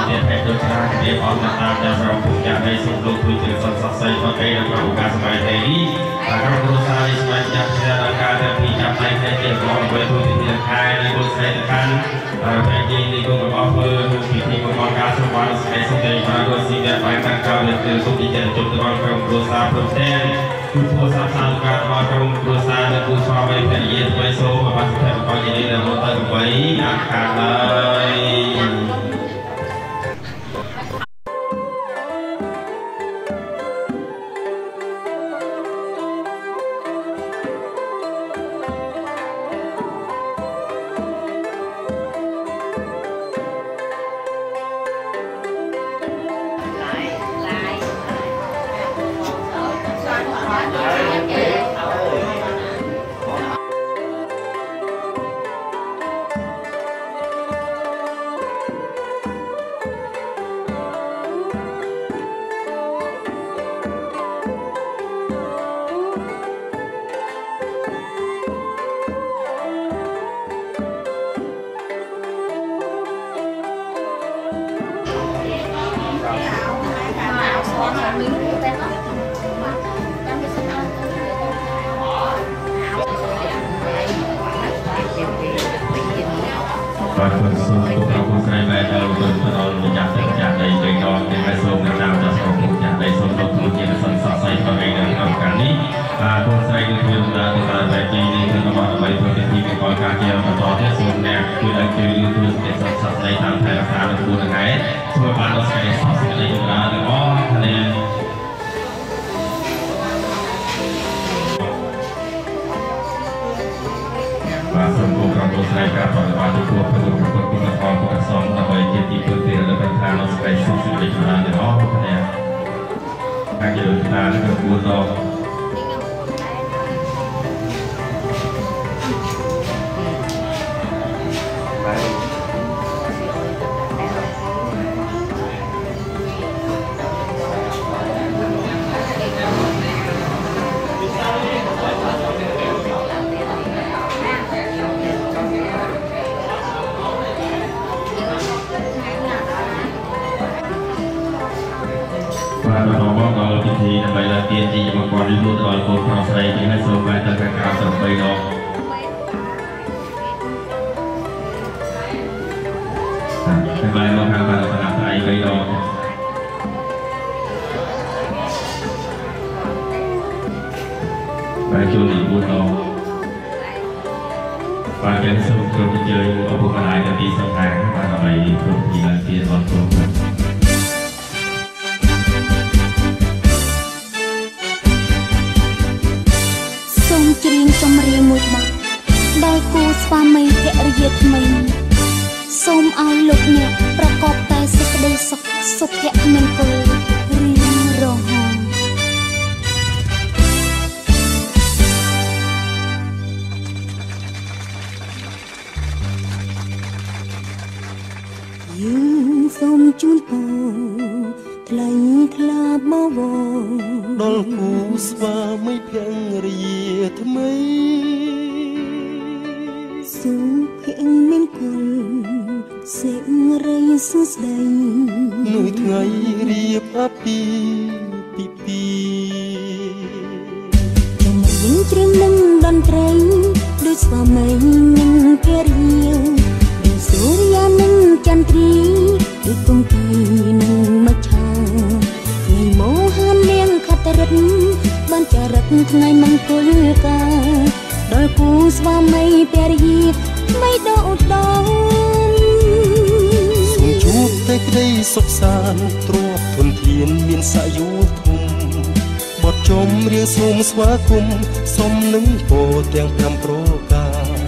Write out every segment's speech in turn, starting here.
ទៀតហើយដូចច្រើនគេអត់តាមតាមប្រភពយ៉ាងនេះសូមលោកជួយជួយសន្សំស័យបកេនៅក្នុងឱកាសសម័យនេះហើយក្រុមគ្រួសារនេះស្វែងចាត់ជាដល់ការដែលពីចាប់ផ្នែកនេះជាប្រព័ន្ធវិទ្យាសាស្ត្រខែនៃបុស្តិទៅកាន់ពេលនេះនេះក៏មកអស់ធ្វើពិធីមង្គលការសម្បានស្ដីសុខនៃបានរស់ស៊ីដែលបានកាត់កោលើគឺសុខចិត្តជុំទៅដល់ក្រុមគ្រួសារព្រមទាំងគឺធ្វើសាស្ត្រសាស្ត្រការរបស់ក្រុមគ្រួសារនិងគូស្វាមីភរិយាថ្មីសូមអបអរសាទរបកជានេះដល់ទៅ8អាខាតហើយបាទសូមគោរពអរគុណស្រីបែរដល់លោកផ្ដល់ម្ចាស់ទឹកចាស់ដីទៅដល់ទីហើយសូមនៅតាមដល់សូមម្ចាស់ដីសូមលោកជួយជាសន្សំស័យបរិយានៅក្នុងការនេះកូនស្រីគឺធ្វើដំណើរទៅដល់បែបនេះគឺរបស់ដើម្បីធ្វើពិធីមង្គលការជាបន្តទៀតសូមអ្នកជួយឲ្យជួយជួយជាសន្សំស័យតាមថែរក្សានៅគួរថ្ងៃធ្វើបានដល់ស្រីសោះសេចក្តីចម្រើនទាំងអស់គ្នាបាទសូមគោរពក្រុមគ្រួសារការប្រតិបត្តិទៅពួកប្រពន្ធគុណធម៌ពុទ្ធសំដើម្បីជាទីពឹងពាក់លើបញ្ហានៅស្រីសុខសេចក្តីចម្រើនទាំងអស់គ្នាការជាដូចណាគឺគួរតពិធីដើម្បីឡើងទានជាមង្គលរីមួយដល់កូនប្រុសស្រីជាហើយសូមបានទៅខាងក្រៅត្រឹម3ដងហើយបានមកខាងបានស្នាដៃ3ដងបានចូលទី4ដងបានគេសូមគ្រប់ជើញឪពុកម្ដាយទៅទីសង្ខារបានដើម្បីធ្វើពិធីឡើងទានដល់កូនច្រៀងចម្រៀងមួយបទដល់គូស្វាមីភរិយាថ្មីសូមឲ្យលោកអ្នកប្រកបតែសេចក្តីសុខសុភមង្គលរៀងរហូតយើងសូមជូនពរថ្លៃថ្លាបវរដល់គូស្វាមីភរិយាថ្មីសុភមង្គលសេរីសួស្តីមួយថ្ងៃរៀបអាពាហ៍ពិពាហ៍ចម្រៀងច្រៀងនឹងតន្ត្រីដូចស្វាមីនិងភរិយាដូចសូរ្យានិងចន្ទ្រីដូចគង្គានិងមច្ឆាថ្ងៃមោហាននាងខត្តរិទ្ធបានចារឹកថ្ងៃមង្គលការដល់គូស្វាមីភរិយាไม่โดดดองសូមជួបតែក្តីសុខសាន្តទ្រព្យធនធានមានសាយុធំបទចម្រៀងសូមស្វាគមន៍សូមនឹងពោទាំង5ប្រការ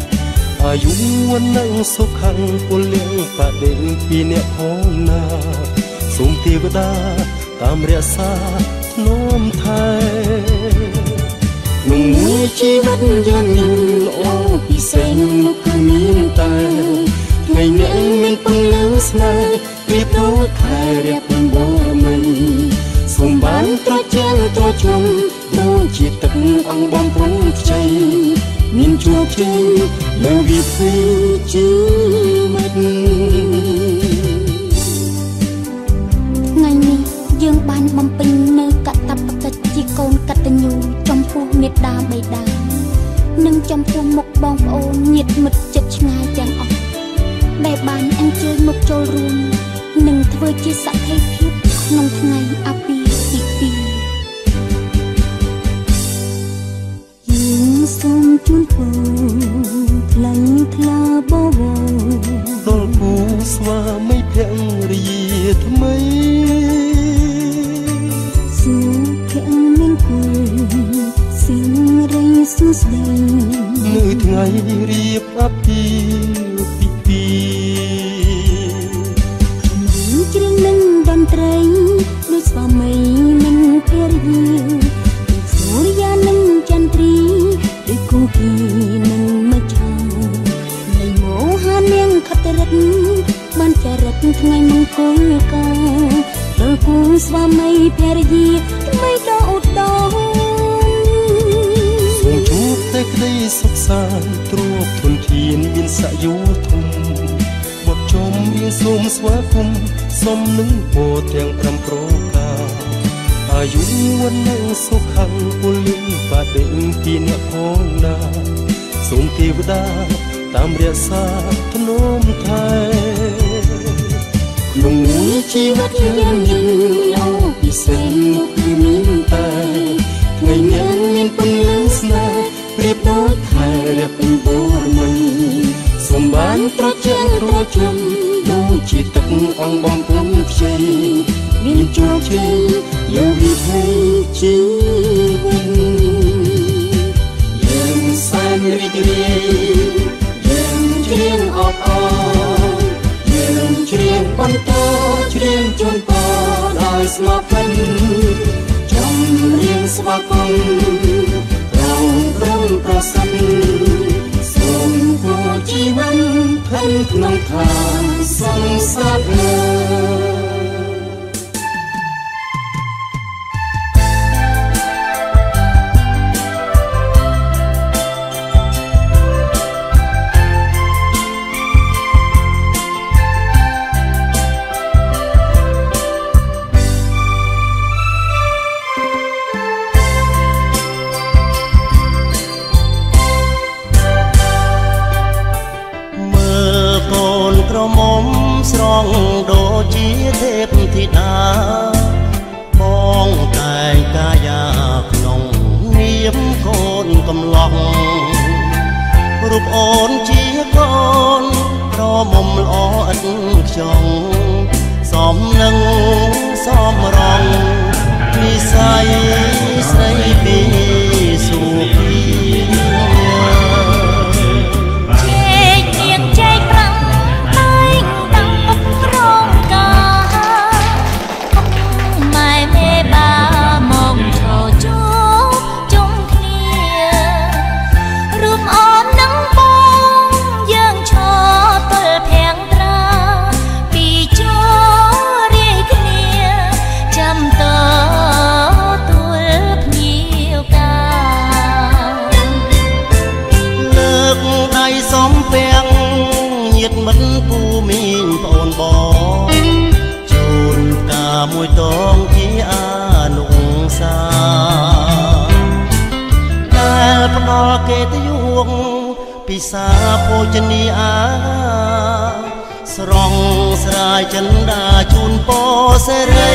អាយុវណ្ណៈសុខៈពលៈបដិពីអ្នកផងណាសូមទេវតាតាមរក្សាធ្នមថែក្នុងមួយជីវិតយ៉ាងនេះល្អពិសេសនោះគឺមានតែថ្ងៃនេះមានពន្លឺស្នេហ៍ពីដូចខែរៀបបូរមីសូមបានត្រជាក់ត្រជុំដូចជាទឹកអង្គបំពុនខ្ចីមានជួបជ័យលើវិធីជីវិត បំពេញនៅកតបកិច្ចជាកូនកតញ្ញូចំពោះមេត្តាបិតានិងចំពោះមុខបងប្អូនញាតិមិត្តជិតឆ្ងាយទាំងអស់ដែលបានអញ្ជើញមកចូលរួមនិងធ្វើជាសក្ខីភាពក្នុងថ្ងៃអាពាហ៍ពិពាហ៍យើងសូមជូនពរថ្លៃថ្លាបវរដល់គូស្វាមីភរិយាថ្មីសុខមង្គលសិរីសួស្តីនៅថ្ងៃរៀបអាពាហ៍ពិពាហ៍ច្រៀងនឹងតន្ត្រីដូចស្វាមីនិងភរិយាសូរិយានិងចន្ទ្រីដូចគង្គីនិងមច្ឆានៃមោហានាងខត្តរិទ្ធបានចរិតថ្ងៃមង្គលការដល់គូស្វាមីភរិយាថ្មីដ៏ឧត្តមសូមជួបតែក្តីសុខសាន្តទ្រព្យធនធានមានសក្យោធំបទចំរៀងសូមស្វាគមន៍សមនឹងពរទាំង5ប្រការអាយុវណ្ណៈសុខៈពលិបដិពីអ្នកផងណាសូមទេវតាតាមរក្សាធ្នមថែក្នុងជីវិតយើងអូពិសេសមកគឺមានតែថ្ងៃនេះមានពន្លឺស្នេហ៍ប្រៀបដូចខែរះពេញបូរមីសូមបានត្រជាក់ត្រជុំដូចជាទឹកអង្គបំពង់ខ្ចីមានជោគជ័យលើវិថីជីវិតយើងសែនរីករាយយើងច្រៀងអបអរយើងច្រៀងបន្តច្រៀងជូនពរដោយស្មោះផ្លិនចម្រៀងស្វាគមន៍เราព្រមប្រសិទ្ធសូមគូជីវិតខិនក្នុងឋានសង្សារស្រងដូចជាទេពធីតាបងតែងកាយាក្នុងនាមកូនកំឡោះរូបអូនជាកូនក្រមុំល្អឥតខ្ចង់សមនឹងសមរងនិស័យស្រីពីសុភីមួយតងជាអនុសាដែលផ្ដល់កិត្តិយសពិសាភោជនីអាស្រងស្រាយចិនដាជូនពរសេរី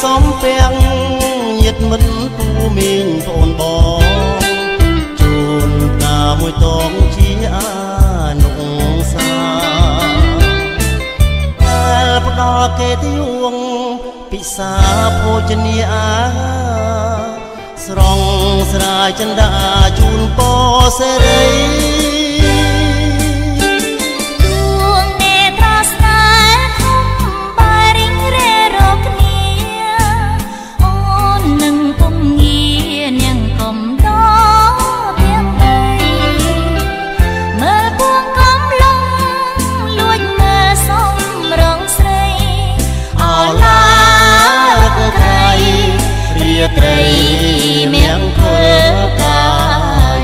សំពាំងញា តមិនពូមីងប្អូនបងជូនតាមួយតងជាអានុសាដែលផ្ដល់គេទីវងពិសាភោជនាស្រង់ស្រាយចិន្តាជូនពរសេរីត្រីមៀងធ្វើកាយ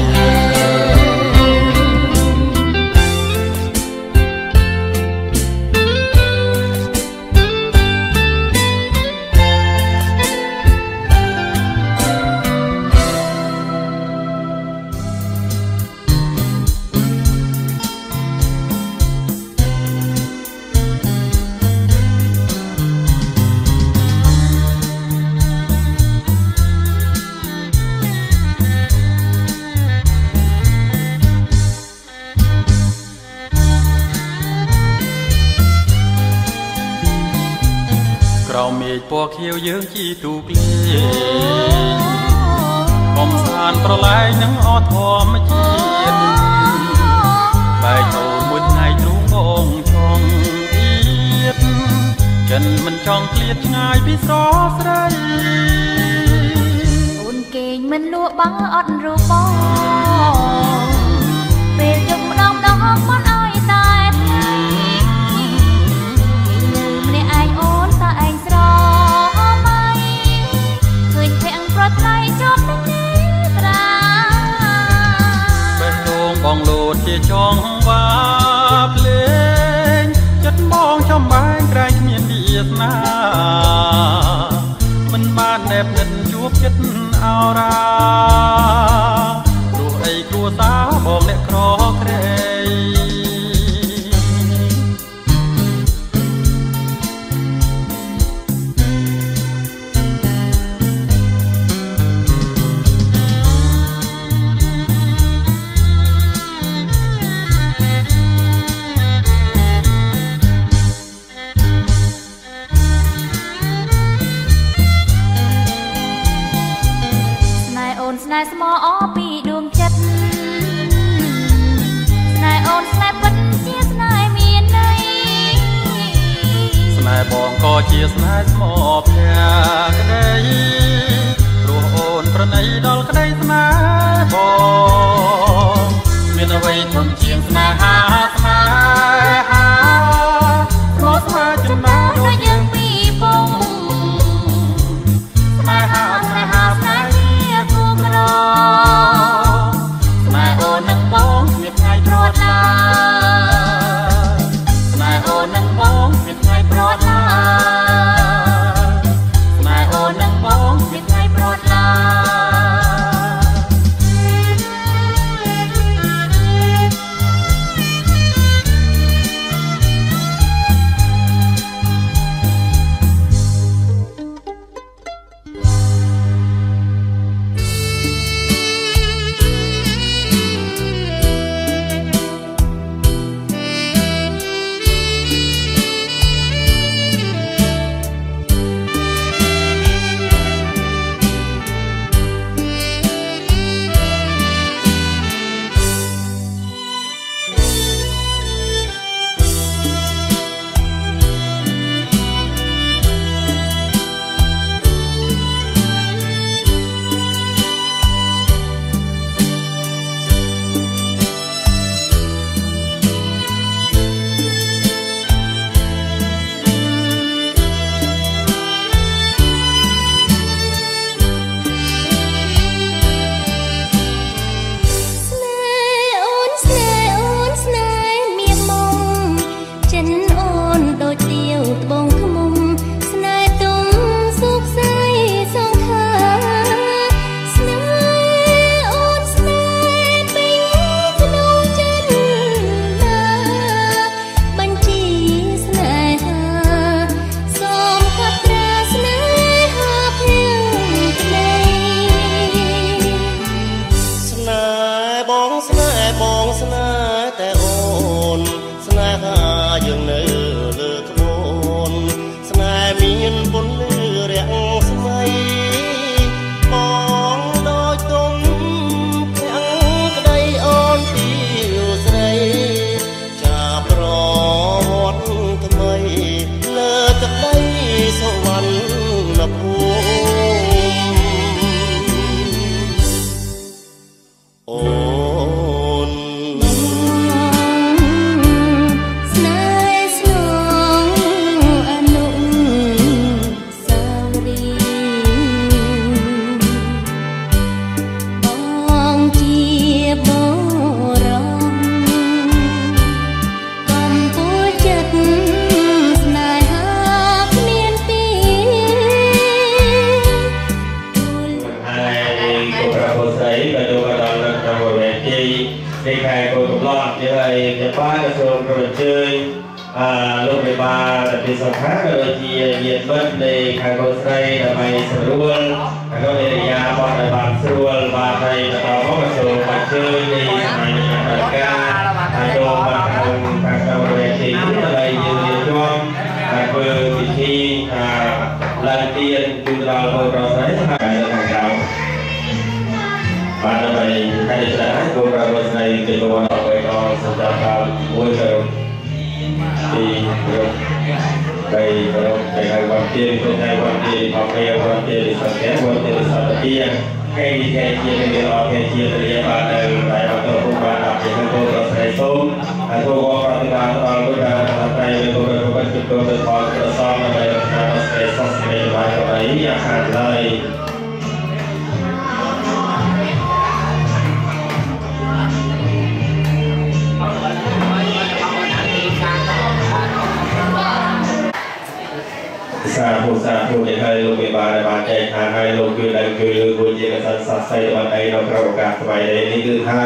ក្រោមមេឃពណ៌ខៀវយើងជីទូកលេងកំសាន្តប្រឡែងនឹងអធម្មជាតិបែកទៅមួយថ្ងៃទ្រូងបងចង់ទៀតចិនមិនចង់ឃ្លាតឆ្ងាយពីស្រស់ស្រីអូនគេងមិនលក់បងអត់រូបបងពេលយប់ម្ដងមិនអើយតែម្នាក់ឯងអូនតាឯងស្រមៃឃើញភាំងប្រថ្លៃជាប់នឹងនេត្រាបេះដូងបងលោតជាចង់វាភ្លេងចិត្តបងចំបែងក្រែងគ្មានវាសនាមិនបានណែបនិតជួបចិត្តអោរាព្រោះអីគ្រួសារបងអ្នកក្រក្រែស្នេហ៍ស្មោអពីដួងចិត្តស្នេហ៍អូនស្នេហ៍ពិតជាស្នេហ៍មានន័យស្នេហ៍បងក៏ជាស្នេហ៍ស្មោផ្ទះក្ដីព្រោះអូនប្រណីដល់ក្ដីស្នេហ៍បងមានអ្វីធំជាងស្នេហាស្នេហាព្រោះស្នេហ៍ចំណាដូចយើងពីរពងស្នេហាស្នេហាស្នេហ៍ស្នេហ៍អូននឹងបងគ្មានថ្ងៃប្រត់ឡាស្នេហ៍អូននឹងបងគ្មានថ្ងៃប្រត់ឡាស្នេហ៍អូននឹងបងគ្មានថ្ងៃប្រត់ឡា ba cái số rồi chơi lúc về ba thì số khác rồi thì nhiệt bất này hàng con say là mày sờ luôn hàng con này nhà bọn này bạn sờ luôn và thầy là tao có cái số bạn chơi đi mày là ca hai đồ bạn hàng đầu này thì cũng là đây nhiều nhiều cho vừa thì khi lần tiên chúng ta vừa rồi thấy hai là hàng đầu bạn là mày hai đứa đã cô ra bên này thì cô nói với con sẽ cho tao vui rồi thì cái hai quan tiền cái hai quan tiền học cái quan tiền thì sản kén quan tiền thì sản kia cái chia cái chia thì bạn này lại học tôi cũng bạn học thì tôi có thể sống tôi có các bạn tôi đã tay tôi có chụp tôi có xong là đây là sẽ xong cái bài của ấy hàng lời sa thu để hai lô về bà bà chạy hàng hai lô kia đang kia buổi chiều cái sân sạt xây bàn tay nó cầu cả sài đấyนี่คือท่า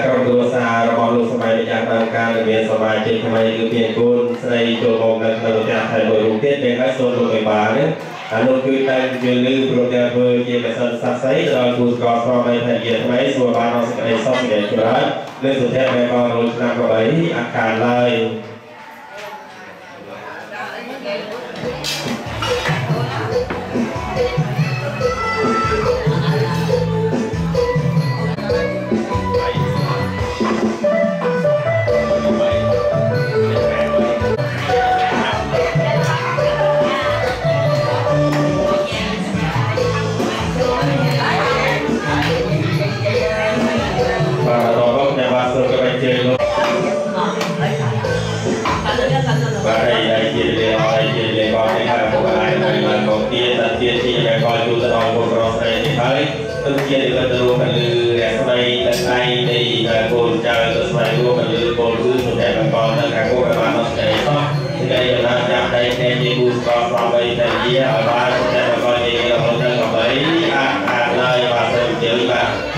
cầuตัวซาเราบอกลูกสมัยในการทำการเรียนสมัยเจ็ดสมัยคือเปลี่ยนกุลใส่โจมองกันเราจะถ่ายโดยรูปเทียบเป็นไอ้โซนลงไปบาร์เนี่ยลูกคือตั้งยืนลืมโปรแกรมเบอร์เกี่ยวกับสนใส่เราดูกอล์ฟเราไปถ่ายเกี่ยวกับไอ้ส่วนบาร์เราสกัดซ่อมเกี่ยวกับเรื่องสุดท้ายไปก็ลงนำไปอาการเลย Tôi chia được cái đồ phần lư để sau đây lần này thì cồn chờ tôi phải mua phần lư cồn cứ một đẹp bằng con tất cả cô các bạn nó sẽ có thì đây là làm đây thêm như bùn con vào đây tại vì ở ba một đẹp bằng con thì một chân còn đấy lời và xem chữ bạn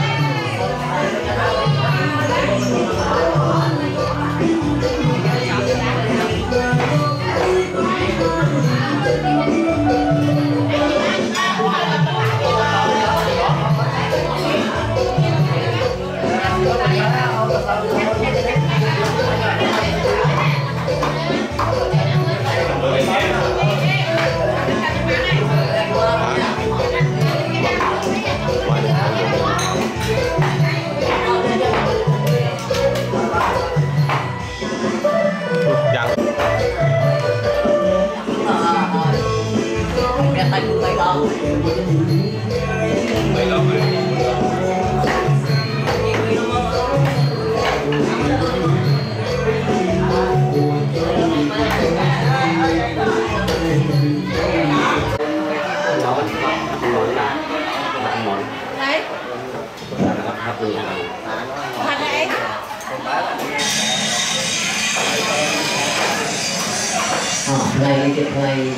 này cái này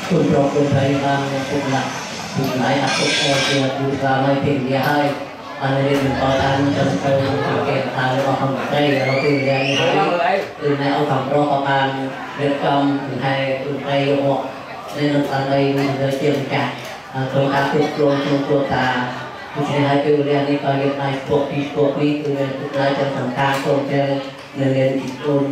คุณรอคนไทยบางคนหลักคุณหลายอักษรที่ดูตามไม่เพียงเดียวให้อันนี้เป็นตอนนั้นจนเกิดเกิดทางเราทำได้เราตื่นเรียนนี้ตื่นในเอาคำร้องประมาณเดือนกำถึงให้คุณไทยหกในนั้นตอนใดมันจะเชื่อมกันโครงการติดโครงตัวตาผู้ชายให้ตื่นเรียนนี้ก็ยังในพวกนี้คือทุกรายจะสำคัญโครงการเรียนอีกคน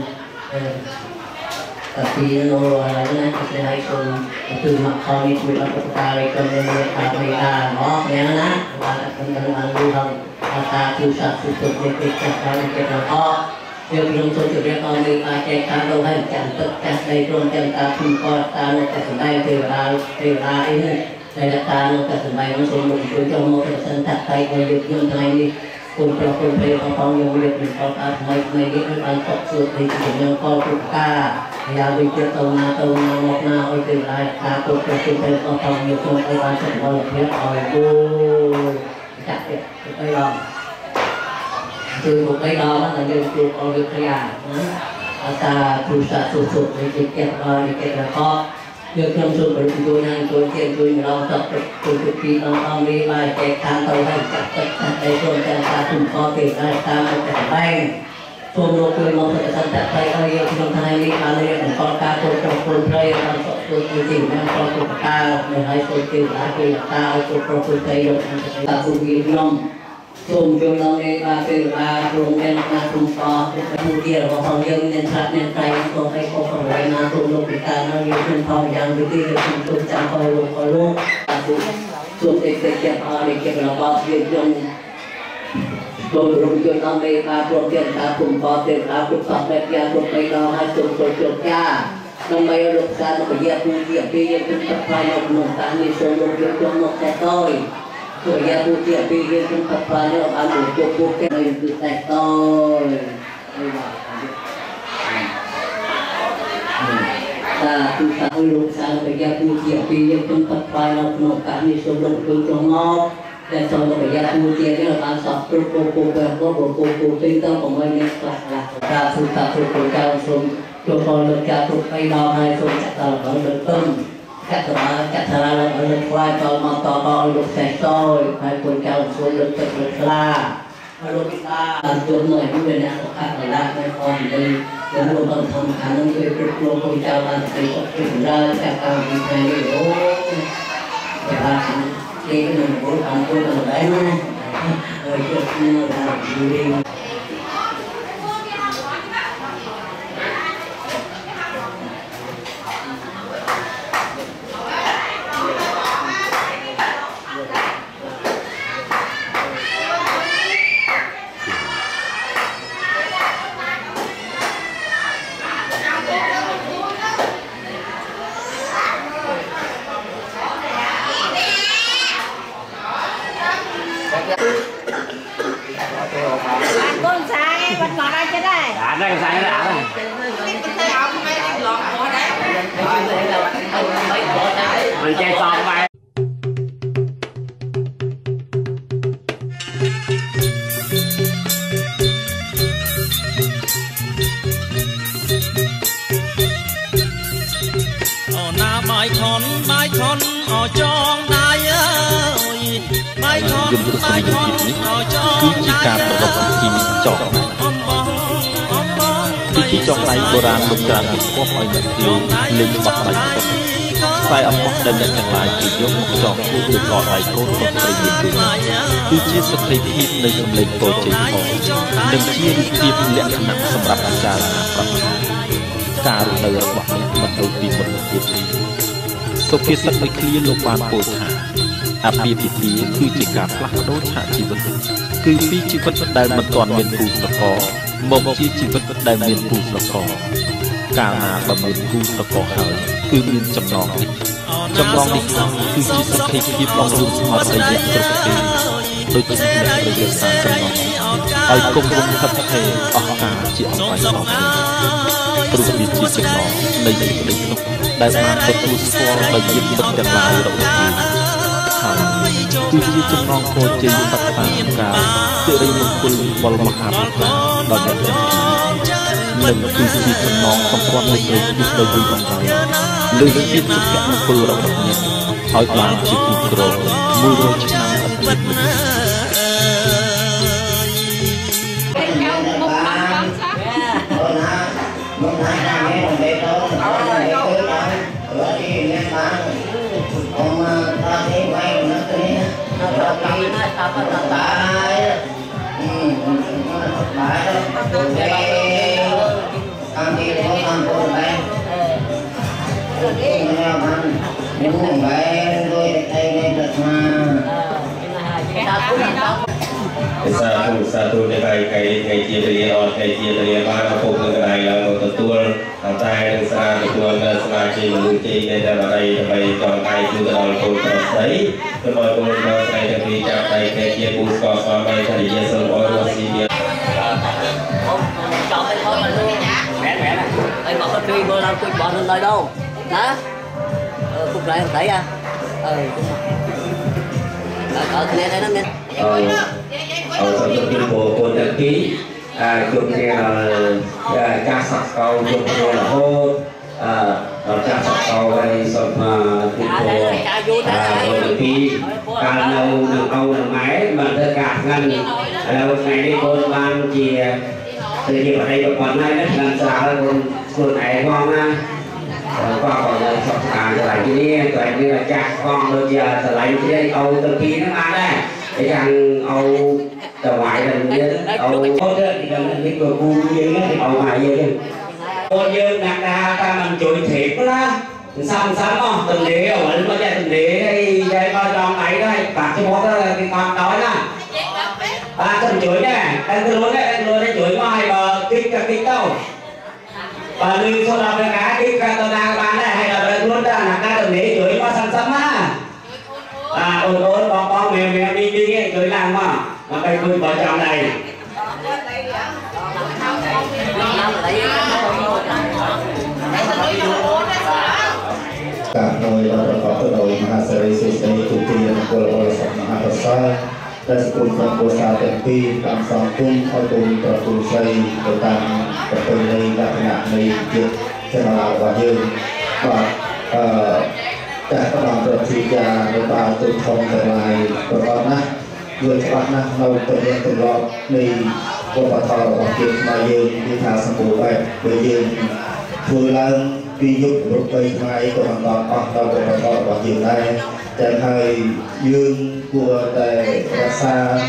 tapi orang lain kita hai kon itu makan itu apa perkara kon yang mereka oh yang mana tentang angguran kata pusat tutup kita kalau kita oh dia belum tentu dia kalau mereka cekkan dohan cantik dariron cantik pun kota kita sedai tera ini saya datang ke sedai masuk itu cuma tersentak kai hidup yang iniคนเพลงของยังเรียกเป็นเขาตาทำไมนี้เป็นการตกสุดในสิ่งยังก็ถูกกล้าอยากไปเจอตัวนาหมกนาเอาตื่นได้ตาตัวเพลงของเขาอยู่ตรงในการส่งบอลเพียงอ่อยกูจัดเด็กไปลองคือบุกไปลองนั่นคือจุดเอาเรื่องขยะนะตาผู้สะสุดในจิตเก็บแล้วก็เรื่องเครื่องสูบหรือตัวนั่งตัวเทียนตัวเราตัดตัวปีต้องมีมาแจกทางตัวให้จัดในส่วนการตาทุ่มคอติดได้ตามแต่แบง សូមលោកជួយមកប្រសិទ្ធតែឲ្យយើងក្នុងថ្ងៃនេះបានរៀបបន្តការចូលក្នុងពលព្រៃបានសុខស្រួលជាមានផលប្រការនៅហើយសូមទេវតាជួយតាឲ្យចូលក្នុងពលព្រៃលោកតាសុវិខ្ញុំសូមជួយដល់មេបាទេវតាព្រមទាំងការគុំកោមួយទៀតរបស់យើងមានស្រាប់មានតែសូមឲ្យខុសប្រវត្តិណាសូមលោកពិការនៅយើងខ្ញុំផងយ៉ាងវិធីខ្ញុំសូមចាំឲ្យលោកតាសូមទេវតាជាអរនៃជារបស់យើងខ្ញុំtôi rung cho nó mê ba phương tiện ta cùng có tiền ta cũng tập đẹp gia thuộc mấy đó hai cùng tôi chuột cha nó mê lục ra nó phải gia thu tiệm đi gia cũng tập phai một nồng ta như sơ lục cho trong một xe tôi gia thu tiệm đi gia cũng tập phai nó ăn một cuộc cuộc cái này từ xe tôi ta tu ta lục ra nó phải gia thu tiệm đi gia cũng tập phai một nồng ta như sơ lục cho trong một dan sau đó bây giờ thu tiền cái là bán sập cô tinh tâm của mình là ta thu cao xuống cho con được cha thu cây đo hay xuống chặt tàu ở được tâm chặt ra là ở được quay còn mà to được sạch sôi hay con cao xuống được chặt được la rồi ta làm chuột người cũng về nhà khác là la cái con đi đến lúc còn thầm khả năng về cô con cao là thấy có chuyện ra chặt cao như thế này để ta đi cái đường của ông tôi là đấy rồi chưa là đi con sai vẫn còn ai chứ đây đã đây sai đã rồi mình chơi son bay bài con ở trong đai ơi bài con ở trong đai thì chọnที่จองไลโบราณโบราณพวกมันคือลืมบักไลใส่เอาของเดินอย่างไรที่ยกมุกจองผู้ดูก่อไลโก้ต้องปริยัติคือเชี่ยวสตรีพิษในสำเร็จโปรเจกต์ของหนึ่งเชี่ยวเพียบเลี้ยงขนาดสำหรับอาจารย์ประมาณการเดินบอกเนี่ยมันโดนปีหมดทุกทีสุขีสักไม่เคลียร์ลงมาโปรหาอาบีพิธีคือจิการพลักโดนหาชีวิตคือปีชีวิตได้มันตอนเป็นผู้ตะกอมองที่ชีวิตได้เป็นผู้ตะกอการนาบำเพ็ญผู้ตะกอหายคือมีจำลองนี้คือจิตสกิที่ลองดูสมาธิอย่างตรงนี้โดยที่ในประโยชน์สารจำลองไอ้กงวงทัพเทออกการจิตออกไปออกไปตรุมีจิตจำลองในจิตได้นุกได้มาประตูสวรรค์ไปยึดบัตรลายเราคือจิตจำลองโคจิยปัตตานการเจริญมงคลบรมหาภาคโดยแบบนี้หนึ่งคือจิตจำลองของความในใจที่โดยดูของเราหรือจิตสุขมงคลเราแบบนี้หอยปลาจิตอุกรมือโรยชนะอัตติsatu cái chia beli on cái chia beli ba nó không cái này là mộtตัวเราใจหนึ่งสามตัวสมาชิกมือจีในแต่ละใดจะไปจองใครคือเราคนต่อใช้ก็ลอยคนเราใส่จะมีจากใครแค่เกี่ยวกับสอบไปคดีสรุปว่าซีเดีย chọn cái thôi mà luôn mẹ này anh bảo cái truy bơ làm tôi bỏ lên đời đâu đó cục lại thấy à ở cái này nó nên ở trong cái bộ quân đăng ký chụp nghe là cha sọc cầu chụp nghe là hô cha sọc cầu đây sọc chụp bộ đăng ký càng lâu đằng máy mà tất cả ngân lâu ngày đi quân ban chìa từ nhiều ở đây còn nay nó làm sao luôn này ngon ha qua còn sọc sàn trở lại cái này rồi như là chặt con đôi giờ trở lại cái đây Âu từ khi nó ăn đây để rằng Âu từ ngoại là Âu có thế thì cần cái cửa cu dương thì Âu ngoài dương con dương nặng ra ta mình chuỗi thiệt đó xong không từng đĩa ở bên có từng đĩa đây coi tròn này đây bạc cho bố cái con đói nè ba cần chuỗi nè đang luôn đấy chuỗi ngoài bờ kích đâu và lưu số nào cái cá kích ra tao đang bán này hay là bên luôn ra nặng ra từng đĩa chuỗi qua sắm á ôi con mèo đi cái chuỗi làm mà cây vui vợ chồng này cả nơi đã có từ đầu mà sẽ xây dựng chủ trì của bộ sản mà hợp sa đã cùng con bộ sa tiền pi làm xong cung ở cùng tập cùng xây để tăng tập từ đây đã nặng này chuyện cho nó và như và các bạn được chỉ ra để ta tự thông trở lại của con á người các bạn á lâu tự nhiên tự lo đi của bà thọ và chuyện mà dương đi thả sang bộ vậy bởi dương vừa lên vì dục một cây mai của hàng đòn hoặc đâu của bà thọ và chuyện đây chẳng hay dương của tại xa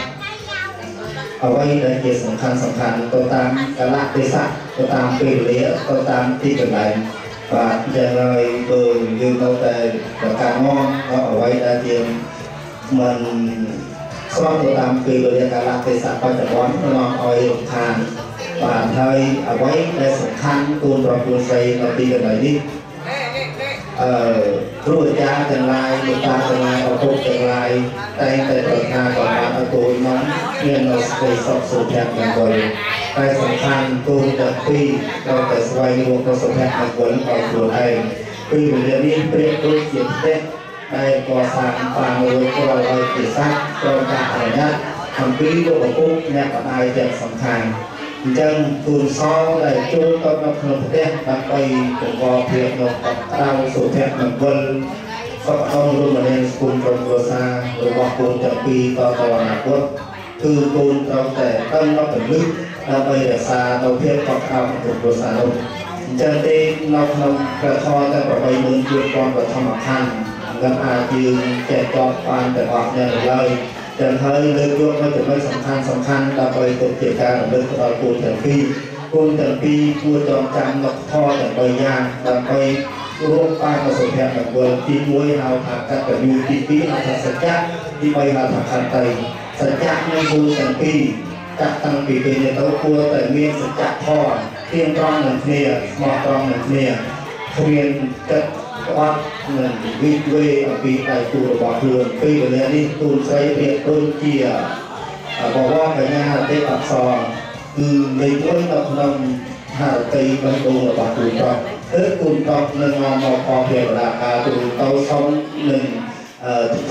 ở đây đây là sẵn khăn tôi tam cả lạc tê sắc tôi tam bì lĩa tôi tam thi cực lạnh và chẳng hay tôi dương đâu tại và cả ngon nó ở đây đã tiền mình sau tôi tam bì lĩa cả lạc tê sắc và chẳng bón nó oi thàn và thời ở đây đây sẵn khăn tôi rồi tôi xây nó đi cực lại đi rồi cha tương lai người ta tương lai ở khu tương lai tay tay ở nhà còn bạn ở tôi nó nên nó sẽ sọc sự đẹp mình rồi tay sẵn khăn tôi đặc phi đâu phải xoay luôn nó sự đẹp mình vẫn ở tuổi này vì mình đi biết tôi chuyện tết đây có sáng và người có lời chỉ sát cho cả ở nhất thằng quý độ cung nhà còn ai đẹp sẵn khăn chân tuần sau để chung tôi nó không thể đặt bay cũng có việc nó tao số thép mình vân các ông luôn mà nên cùng trong vừa xa rồi vào cùng trận pi to to là quốc từ cùng trong thể tâm nó phải nước nó bay để xa đầu tiên có cao một vừa xa đâu chân đi nó không cả kho ta có bay muốn chuyện con và trong mặt hành gần dương trẻ con quan để học nhà lời chẳng hơi lên vô nó chỉ mới sẵn khăn đã bay tổ chức ca là lên vào cuốn trần phi cua tròn trăng ngọc tho chẳng bay giang đã bay rốt ba và sổ hẹn là vừa tí muối hào thả các cái nhu tí hào thả sẵn chắc đi bay hào thả khăn tay sẵn chắc nên cua trần phi các tăng vì về nhà tấu cua tại nguyên sẵn chắc tho tiên trong lần nè mọt trong lần nè khuyên chất quát lần vi ở vì tại tù được bỏ thường phi của nhà đi tù xây việc đôi chia bỏ qua cái nhà là tết bạc sò từ lấy mỗi tập nông hà tây bên đồ là bạc tù trong tết cùng trong nên ngon mò kho về là tù tàu sống nên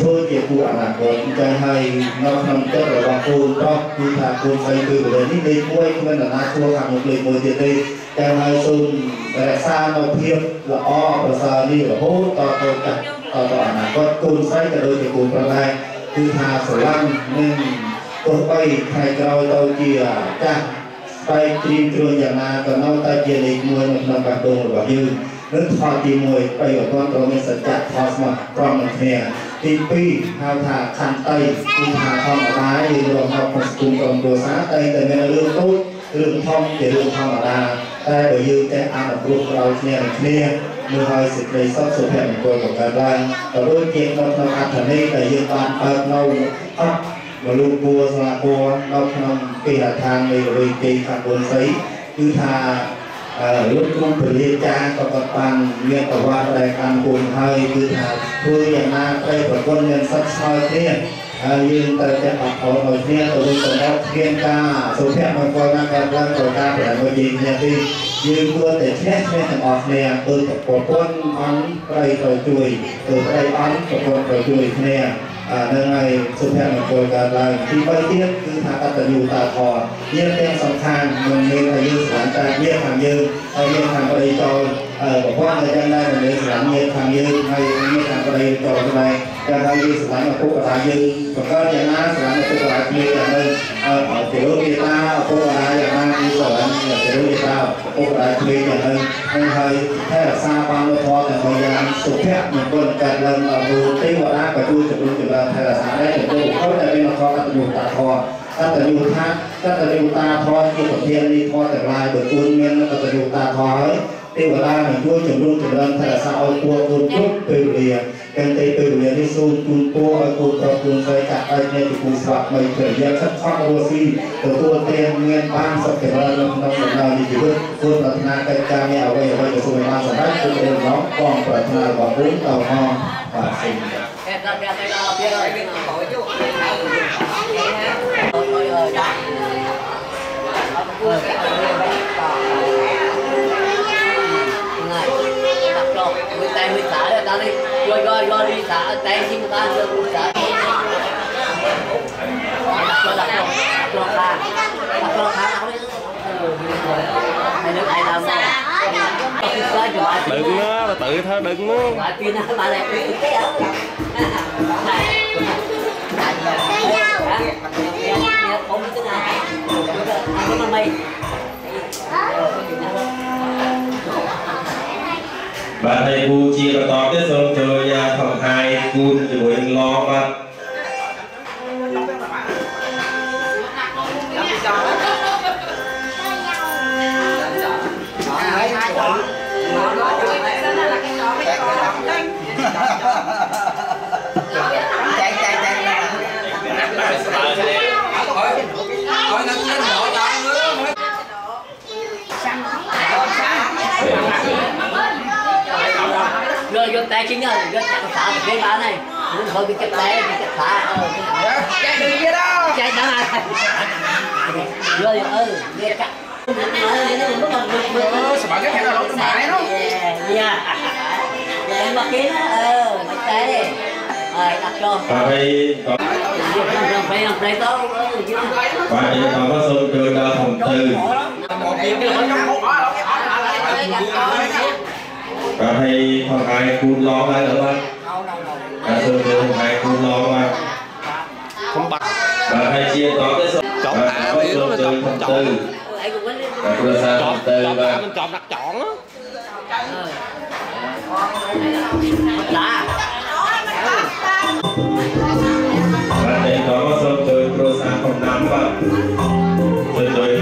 thôi chỉ cụ ảnh là của trai hay nó nằm chất là bạc tù trong như thà cụ xây từ của đến đi mỗi bên là na chua hàng một lần một tiền đi trai hay xuân để xa nó thiệp là o và xa đi là hốt to tôi chặt to là có tù xây cho đôi chỉ cụ trong này như thà sổ lăng nên tôi bay thay cao tôi chia cha bay tìm trường nhà na còn nó tay chia lịch mười một năm bạc đồ và dư nước thọ tìm mười bay ở con tôi mình sẽ chặt thọ mà còn một nè tìm pi hao thả khăn tay tìm thả thọ ở đá thì rồi học một cùng còn đồ xá tay tại nên lương tốt lương thông để lương thông ở đá tay bởi dư cái ăn ở ruộtเราnè mưa hơi xịt đầy sắp sụp hẹn của cả đoàn và đôi chuyện nó ăn thành đây là dư toàn nâu và luôn cua là cua nó không kỳ là thang này rồi kỳ phản buồn giấy cứ thà lúc cũng phải liên cha có các bạn nghe cả qua đây ăn cùng hơi cứ thà thôi nhà na đây và quân nhân sắp soi thế nhưng ta sẽ học ở ngoài kia ở bên trong đó thiên ca số phép mà coi năngกันđang rồi ta phải ngồi nhìn nhà đi nhưng mưa để chết thành ọt nè từ của quân ăn đây rồi chuối từ đây ăn của quân rồi chuối nè nên ngày số phép mà coi là khi bay tiếp cứ thà ta tựอยู่ตาทอเนี่ยเป็นสำคัญมันมีอายุสารการเนี่ยทางยืนเนี่ยทางไปจอบอกว่าในด้านได้มันมีสารเนี่ยทางยืนให้เนี่ยทางไปจออะไร การทำดีสมัยมาพวกอะไรยืนแล้วก็อย่างนั้นสมัยมาพวกอะไรมีอย่างนึงเดี๋ยวมีตาพวกอะไรอย่างนั้นมีสอนเดี๋ยวมีตาพวกอะไรมีอย่างนึงให้ให้แค่ซาบางพอแต่พยายามสุขแค่เหมือนคนการเริ่มดูที่ว่าได้ไปดูจุดจุดเราแค่ซาได้ถึงตัวเขาแต่เป็นละครตัดอยู่ตาทอตัดอยู่ท่าตัดอยู่ตาทอที่ประเทศนี้ทอแต่ลายโดยคุณเมียนตัดอยู่ตาทอที่ว่าได้เหมือนช่วยจุดรุ่งจุดเริ่มแค่ซาเอาตัวคุณทุกปีเรียกันเตยปีเรียที่สู้คุณโป้คุณกระคุณใส่กัดไอ้เนี่ยที่คุณสลับไม่เคยแยกชัดชัดโรซี่ตัวเตียงเงินบ้านสักแต่ละเราทำเราดีด้วยคุณปรารถนาการเนี่ยเอาไว้เอาไว้จะสู้มาสำหรับคุณเองน้องก้องปรารถนาบอกรุ่งเต่าห้องป่าสิงngười ta người xả rồi ta đi rồi đi xả tay xin người ta rồi người xả đặt lon khá hai đứa ai làm đừng nó tự thôi đừng nó ngoại kia nó bà lại cái ớt không biết thế nào không có mày bạn thầy bu chia và tỏ cái sông chơi phòng hai cun thì buổi lo bạn rồi vô tay chính rồi vô chặt xả cái ba này thôi bị chặt tay bị chặt xả chạy đừng kia đâu chạy đó rồi nghe cắt sebagai kita lalu kemarin loh. Iya. Yang makin mấy tay. Đặt cho. Phải Phải to. Phải có sông trường đa phòng tư. Và hay phòng hai cun lo lại nữa bạn. Sông trường hai cun lo bạn. Không bật. Và hay chia có cái sông. Chọn thả biết nó chọn phòng tư. Chọn mình chọn đặt chọn á. Bạn đây có sông chơi Prosa phòng 5 bạn. Chơi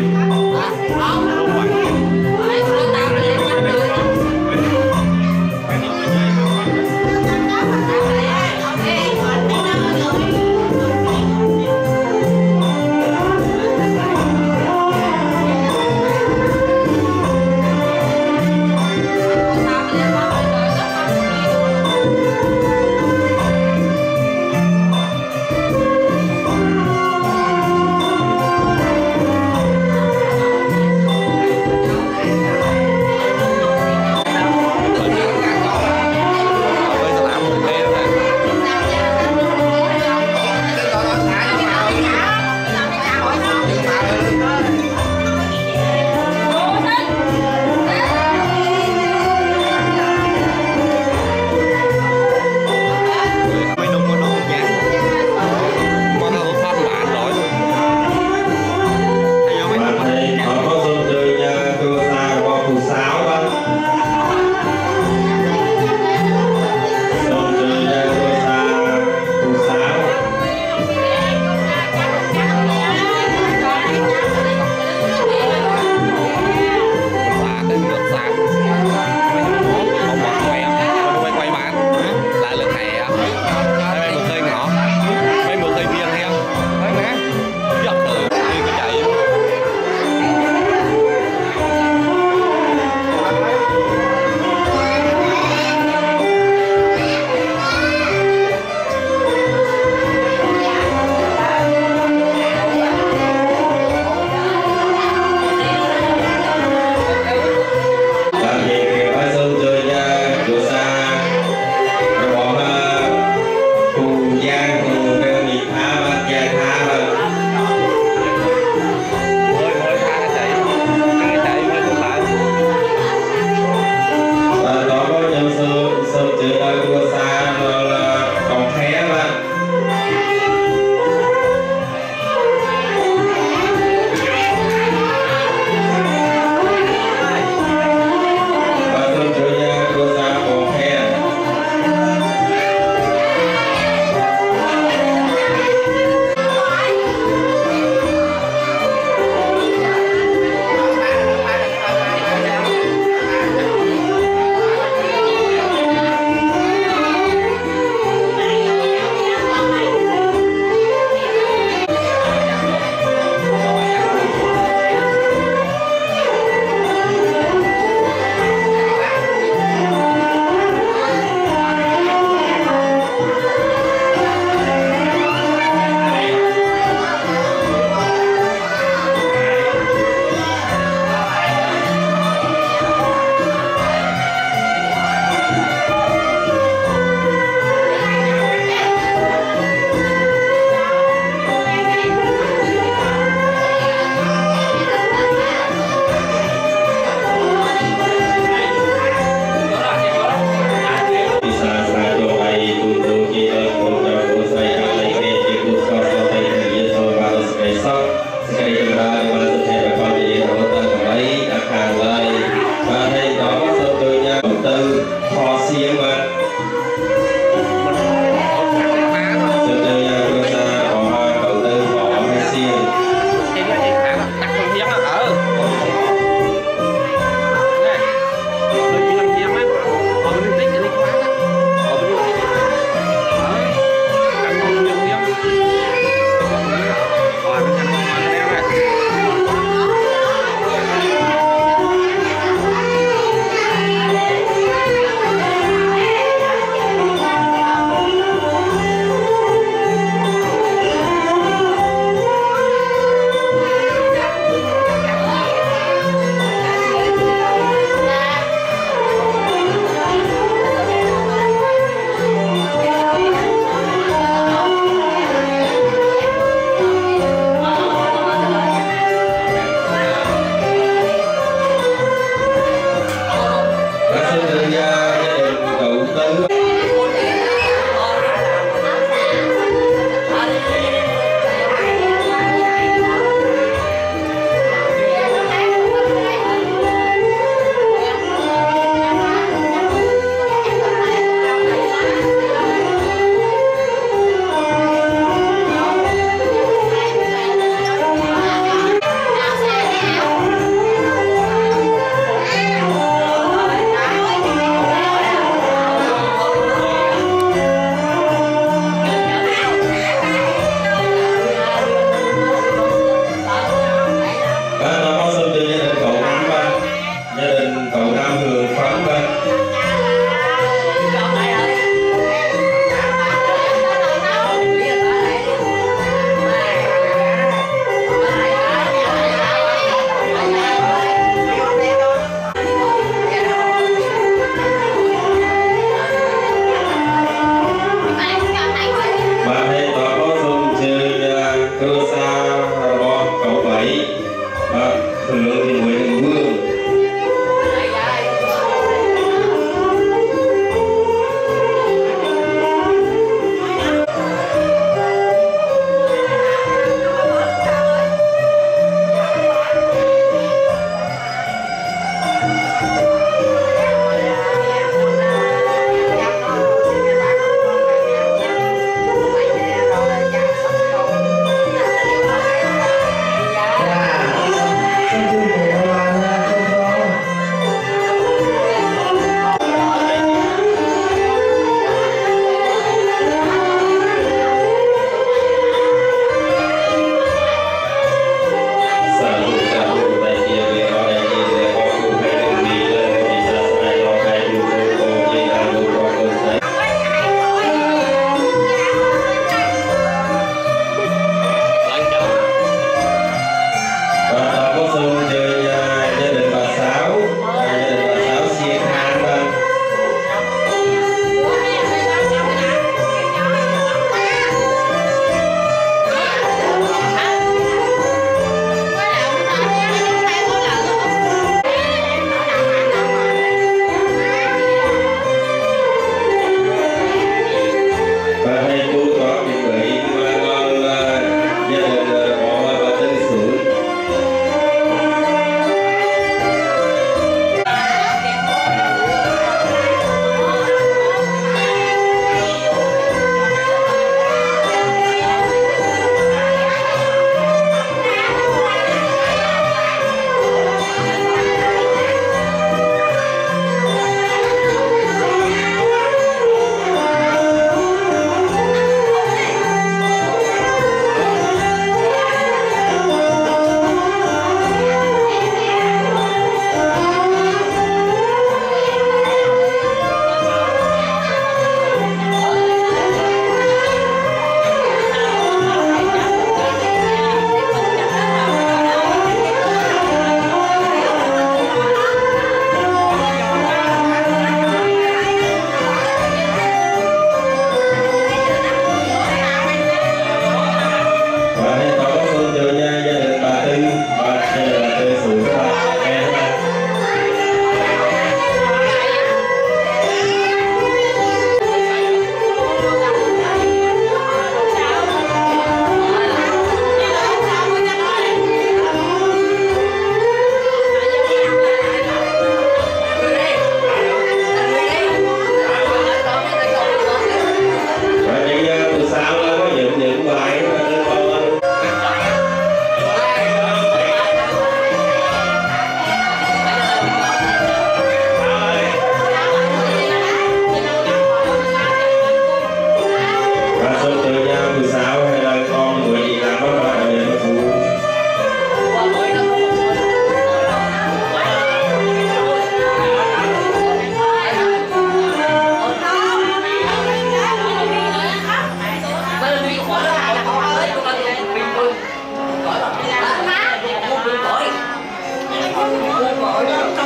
អ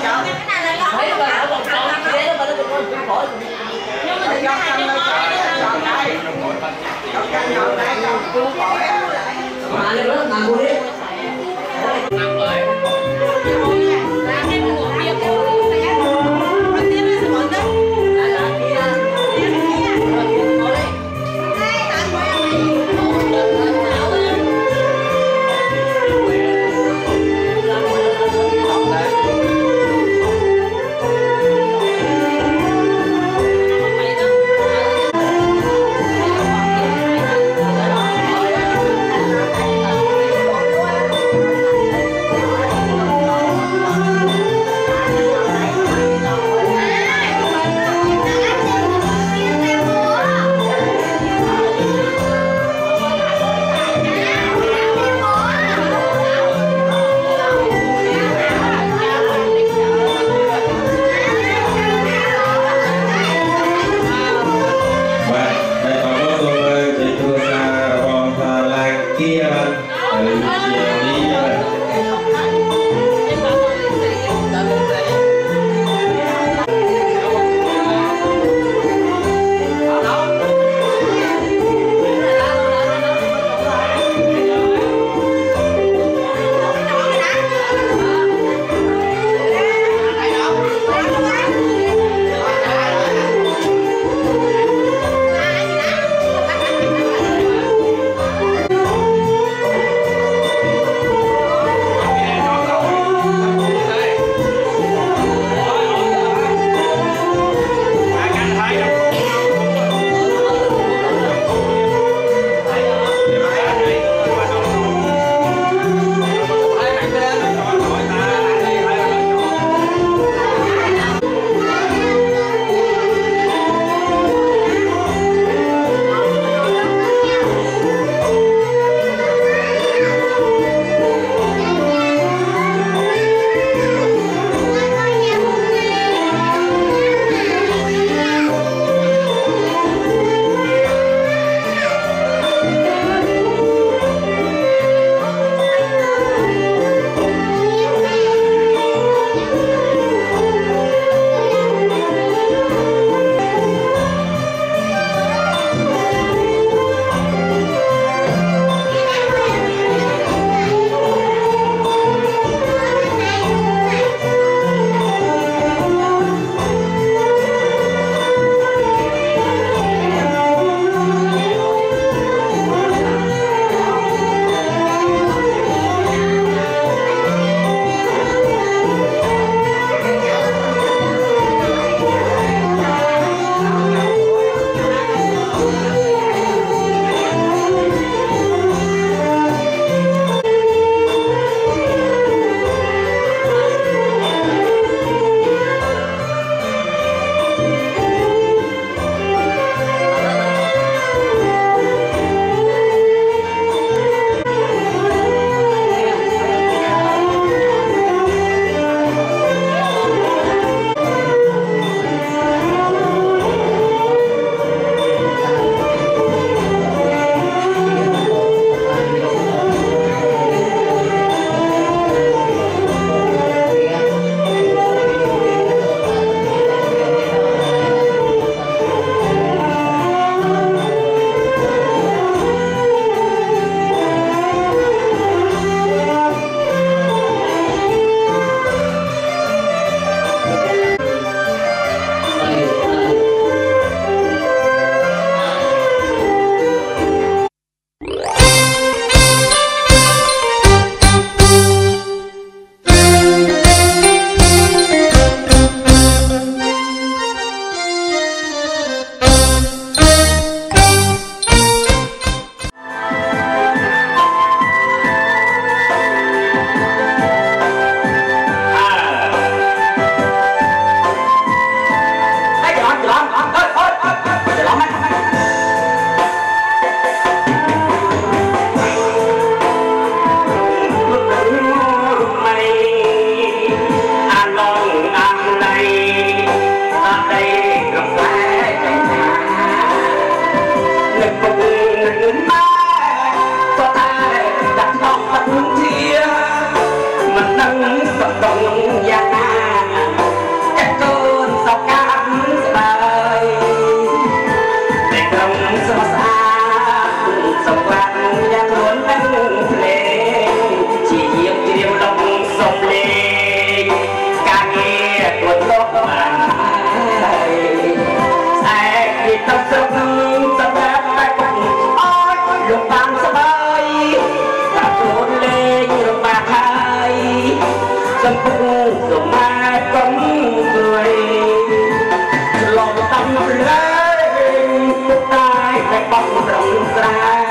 bọc rộng ra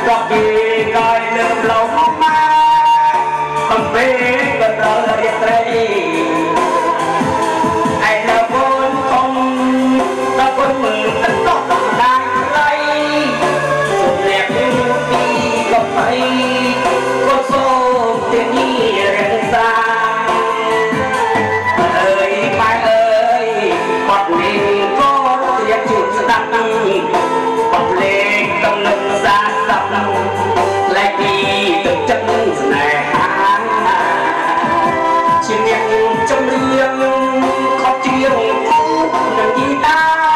có gì coi lượm lâu mà không biết có tờ riêng đây ai là vốn không ta vẫn mừng tất tốt đang lấy dù đẹp như đi có phải có số tiền đi riêng xa ơi mai ơi bọt mình có tiền chút đắp bọt lên tâm lực xa sắp lại đi từng chân này chỉ niệm trong riêng khóc chiều nâng đi ta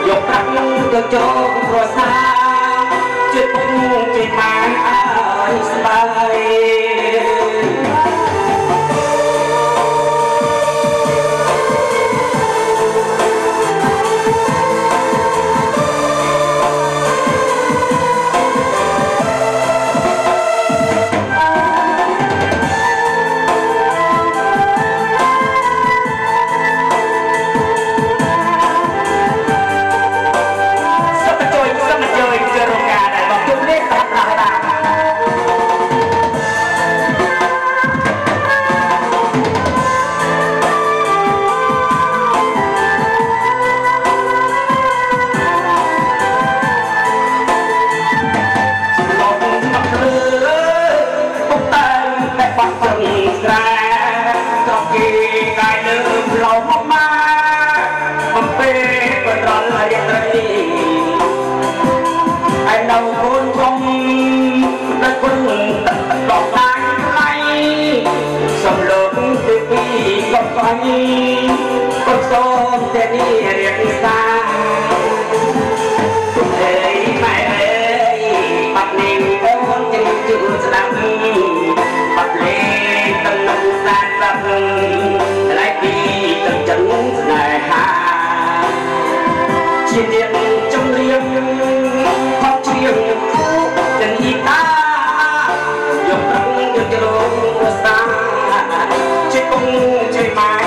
dục răng được cho rồi xa chuyện bụng chuyện mang ai bay con sông tên đi riêng xa ơi mày ơi bắt niềm ơn chân chữ đắm bắt lên tâm nông xa sắp lại đi từng chân này ha chia điện trong riêng khóc chiêng chân y ta dục răng được cho lối xa chết công chơi mãi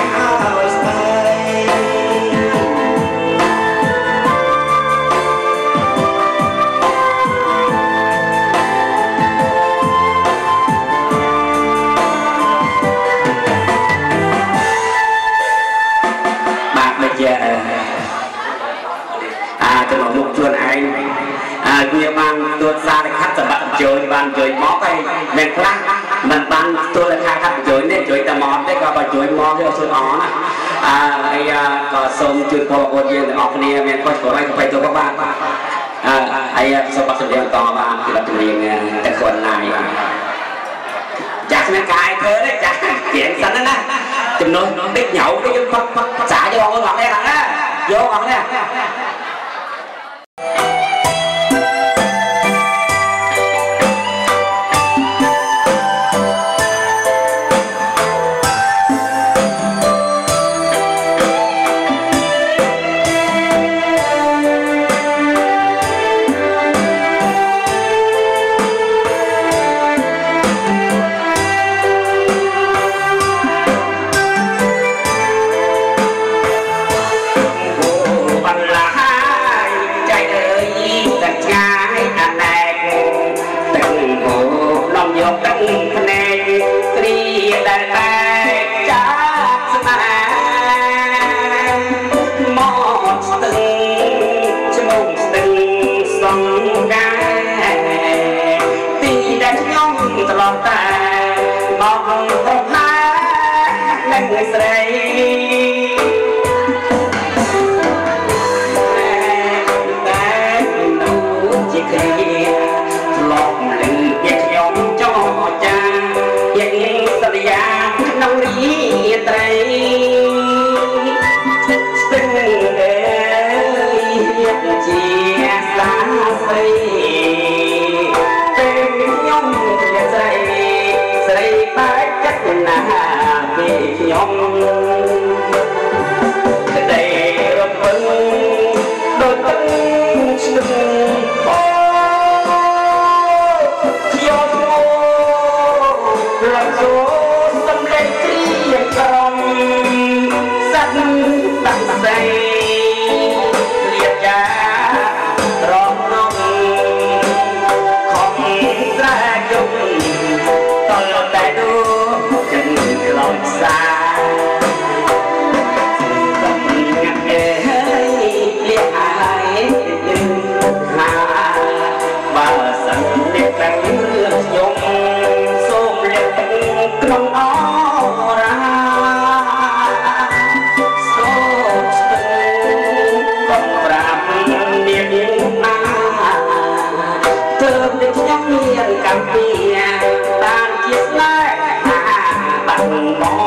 cho một chuồn anh người mang tuột ra để khát cho bạn chơi mó cái men khăn mình ban tôi là khai khát chơi nên chơi ta mó đấy có bạn chơi mó theo xuân ó nè có sông chơi có một viên ở kia men con của anh phải tôi các bạn ai sau bắt đầu to bạn thì là liềnแต่คนnày chắc men cài thế đấy chắc chuyện sẵn đó nè chùm nó biết nhậu cái phát xả cho con ngọt đây thằng á vô ngọt nè Hãy subscribe cho kênh Ghiền Mì Gõ để không bỏ lỡ បើសិនអ្នកទាំងរឿងខ្ញុំសូមលះក្នុងអរាសូមស្ទឹងកំប្រាប់អ្នកនាងណាទើបតែខ្ញុំមានកម្មពីបានជាស្នេហ៍បាត់បង់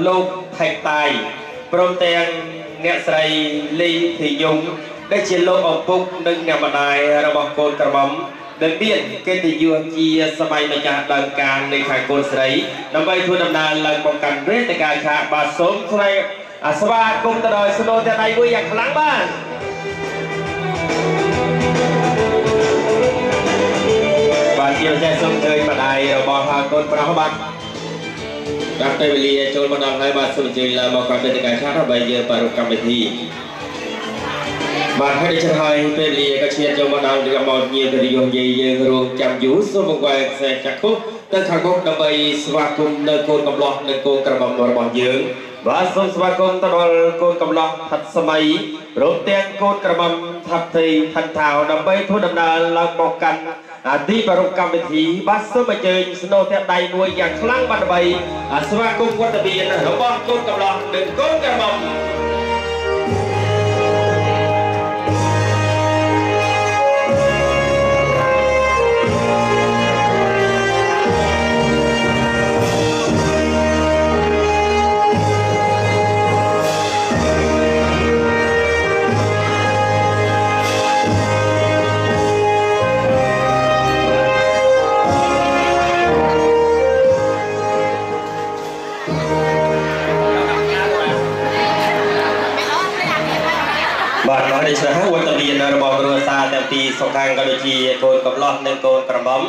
លោកថៃតាយព្រមទាំងអ្នកស្រីលីធីយងដែលជាលោកឪពុកនិងអ្នកម្ដាយរបស់កូនក្រមុំដែលមានកិត្តិយសជាសម័យម្ចាស់ដើមការនៃខាងកូនស្រីដើម្បីធ្វើដំណើរឡើងមកកាន់វេទិកាឆាកបាទសូមថ្លែងស្វាគមន៍ទៅដល់ស្នូលទាំងដៃមួយយ៉ាងខ្លាំងបាទបាទជាពិសេសសូមអញ្ជើញម្ដាយរបស់កូនប្រុសបាទដល់ពេលវេលាចូលមកដល់ហើយបាទសូមអញ្ជើញឡើងមកកាន់វេទិកាឆាកដើម្បីយើងប្រារព្ធកម្មវិធីបាទហើយដូចហើយពេលវេលាក៏ឈានចូលមកដល់កម្មវិធីកិត្តិយសយាយយើងរួមចាំយូរសូមបង្វែរខ្សែចក្ខុទៅខាងមុខដើម្បីស្វាគមន៍នៅកូនកំឡោះនិងកូនក្រមុំរបស់យើងបាទសូមស្វាគមន៍ទៅដល់កូនកំឡោះផាត់សម័យរួមទាំងកូនក្រមុំថាប់ទីផាត់ថាវដើម្បីធ្វើដំណើរឡើងមកកាន់ទីប្រារព្ធកម្មវិធីបាទសូមអញ្ជើញស្នូទាំងដៃមួយយ៉ាងខ្លាំងបាទដើម្បីស្វាគមន៍វត្តមានរបស់កូនកំឡោះនិងកូនក្រមុំបាទដល់នេះឆ្លះវត្តមានរបស់គ្រួសារទាំងពីរសងខាងក៏ដូចជាកូនកំឡោះនិងកូនក្រមុំ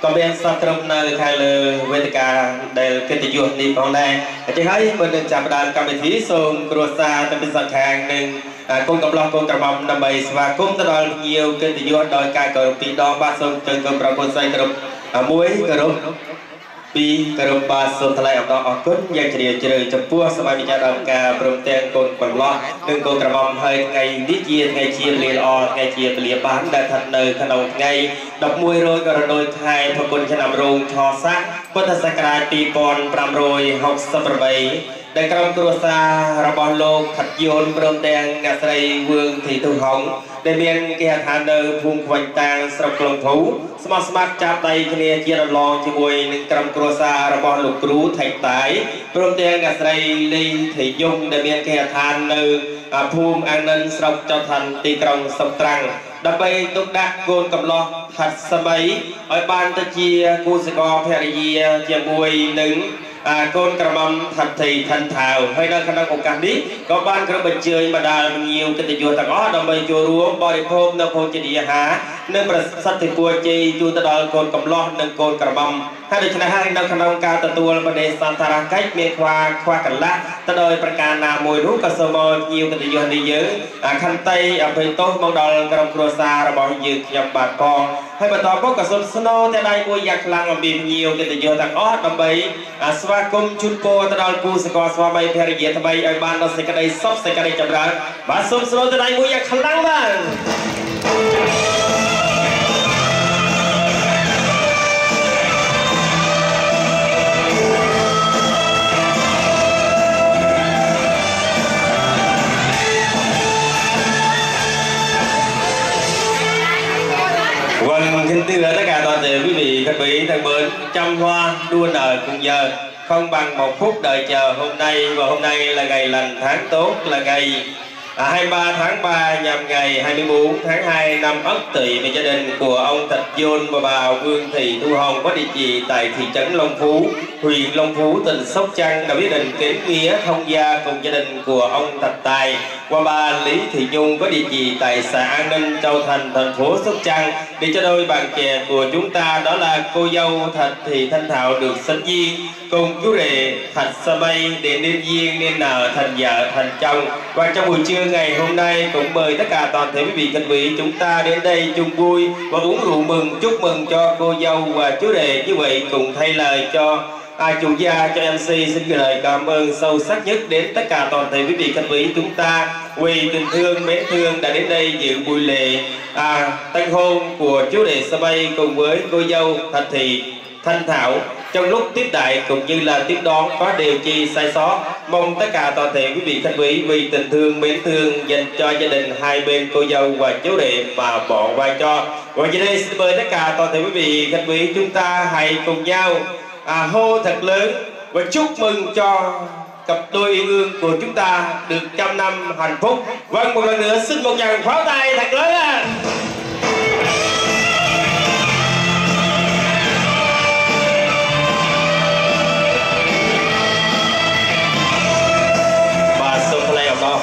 ក៏មានសត្រឹមនៅខាងលើវេទិកាដែលកិត្តិយសនេះផងដែរអញ្ចឹងហើយមុននឹងចាប់ផ្ដើមកម្មវិធីសូមគ្រួសារទាំងពីរសងខាងនិងកូនកំឡោះកូនក្រមុំដើម្បីស្វាគមន៍ទៅដល់ភ្ញៀវកិត្តិយសដោយការគោរពពីរដងបាទសូមជើញកូនប្រុសកូនស្រីគោរព1គោរព2គោរពបាទសូមថ្លែងអំណរអគុណយ៉ាងជ្រាលជ្រៅចំពោះសមាជិកដើមការព្រមទាំងកូនកំឡោះនិងកូនក្រមុំហើយថ្ងៃនេះជាថ្ងៃជាវេលាល្អថ្ងៃជាវេលាបានដែលស្ថិតនៅក្នុងថ្ងៃ11រោចក៏រដូវខែផល្គុនឆ្នាំរោងឆស័កពុទ្ធសករាជ2568ដែលក្រុមគ្រួសាររបស់លោកខិតយនព្រមទាំងអ្នកស្រីវឿងធីទុហុងដែលមានគេហដ្ឋាននៅភូមិខ្វាញ់តាងស្រុកក្លងភូស្មោះស្ម័គ្រចាប់ដៃគ្នាជារលងជាមួយនឹងក្រុមគ្រួសាររបស់លោកគ្រូថៃតាយព្រមទាំងអ្នកស្រីលីធីយងដែលមានគេហដ្ឋាននៅភូមិអាងនិនស្រុកចន្ទឋានទីក្រុងសុកត្រាំង đập bay tốt đắc côn cầm lo hạt sâm ấy ở ban ta chia cô sẽ có phe gì chia mùi nứng côn cầm mâm thật thì thành thảo hay đang khả năng của cả đi có ban cái bệnh chơi mà đà nhiều cái tình yêu thằng ó đập bay chùa ruộng bò đi phôm nó phôm chỉ đi há nên mà sát thì cua chi chùa ta đòi côn cầm lo nâng côn cầm mâm hai đứa này hai đang khả năng cao tận tua và để santara cách miền khoa cảnh lá ta đòiประการ mùi rút cả sơ mò nhiều cái tình yêu đi nhớ khăn tay ở bên tốt mong đòi cầm cua xa rồi bỏ dược nhập bát po hay mà tao có cả sân snow thế đây cua giặc lăng làm bìm nhiều cái tình yêu thằng ó đập bay swa kum chun po ta đòi cua sẽ có swa bay phe gì thay bay ở ban nó sẽ cái đây sắp sẽ cái đây chậm rãi và sân snow thế đây cua giặc lăng mà kính thưa tất cả toàn thể quý vị các vị thân mến, trăm hoa đua nở cùng giờ không bằng một phút đợi chờ hôm nay, và hôm nay là ngày lành tháng tốt, là ngày 23 tháng 3 nhằm ngày 24 tháng 2 năm Ất Tỵ về gia đình của ông Thạch Dôn và bà Vương Thị Thu Hồng có địa chỉ tại thị trấn Long Phú, huyện Long Phú, tỉnh Sóc Trăng đã quyết định kết nghĩa thông gia cùng gia đình của ông Thạch Tài và bà Lý Thị Nhung có địa chỉ tại xã An Ninh, Châu Thành, thành phố Sóc Trăng để cho đôi bạn trẻ của chúng ta đó là cô dâu Thạch Thị Thanh Thảo được sánh duyên cùng chú rể Thạch Sa Mây để nên duyên nên nợ thành vợ thành chồng. Và trong buổi trưa ngày hôm nay cũng mời tất cả toàn thể quý vị khách quý chúng ta đến đây chung vui và uống rượu mừng chúc mừng cho cô dâu và chú rể. Như vậy cùng thay lời cho chủ gia cho MC xin gửi lời cảm ơn sâu sắc nhất đến tất cả toàn thể quý vị khách quý chúng ta vì tình thương mến thương đã đến đây dự buổi lễ tân hôn của chú rể Sa Mây cùng với cô dâu Thạch Thị Thanh Thảo. Trong lúc tiếp đại cũng như là tiếp đón có điều chi sai sót, mong tất cả toàn thể quý vị khách quý vì tình thương mến thương dành cho gia đình hai bên cô dâu và chú rể mà bỏ vai cho. Và giờ đây xin mời tất cả toàn thể quý vị khách quý chúng ta hãy cùng nhau hô thật lớn và chúc mừng cho cặp đôi yêu ương của chúng ta được trăm năm hạnh phúc. Vâng, một lần nữa xin một tràng pháo tay thật lớn ạ.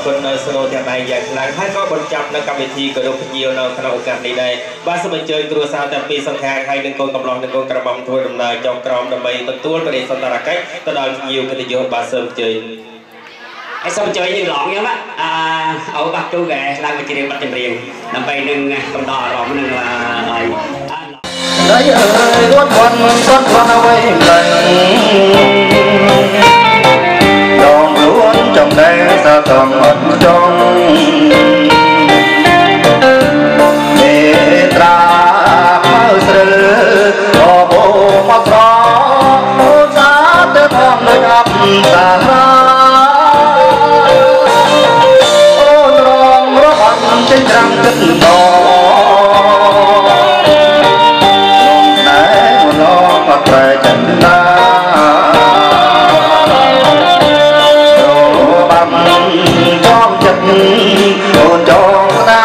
คนสโนว์ที่ไหนอย่างหลังให้ก็บรรจับในกรรมวิธีกระดูกเยี่ยวในคณะองค์การใดๆบ้านสมัยเจอตัวสาวแต่ปีสังขารให้หนึ่งคนกำลังหนึ่งคนกระบำทัวร์ดำเนินจองกรอมดำไปตัดตัวประเดี๋ยวสันตระcáchตลอดเยี่ยวกันที่โยนบ้านสมัยเจอไอ้สมัยเจอยังหลอกยังวะเอาบักจูแกร่างไปจีเรียงบัดจีเรียงดำไปหนึ่งกำดอรอมหนึ่งอะไรđấy ơi gót conเอาไว้trong đây ta còn một trong để tra mơ sơ có bộ mặc rõ giá tới thăm nơi ấp ta ra ôn rong rõ bằng trên răng kinh đỏ nôn nấy một lo mặc về chân ta ôn cho ta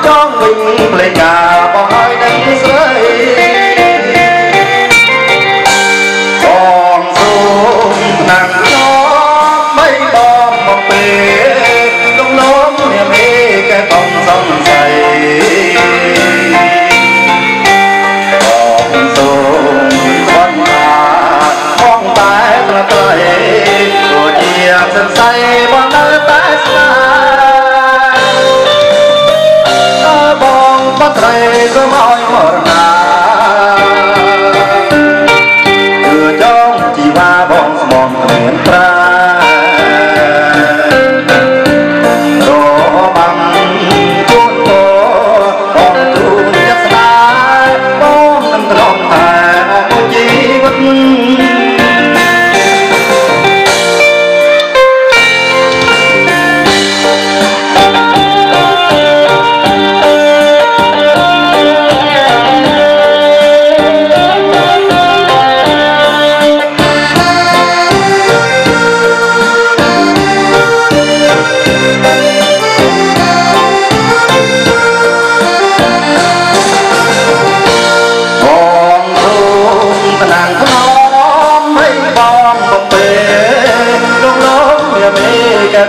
cho mình lấy cả bói đánh rơi còn xuống nàng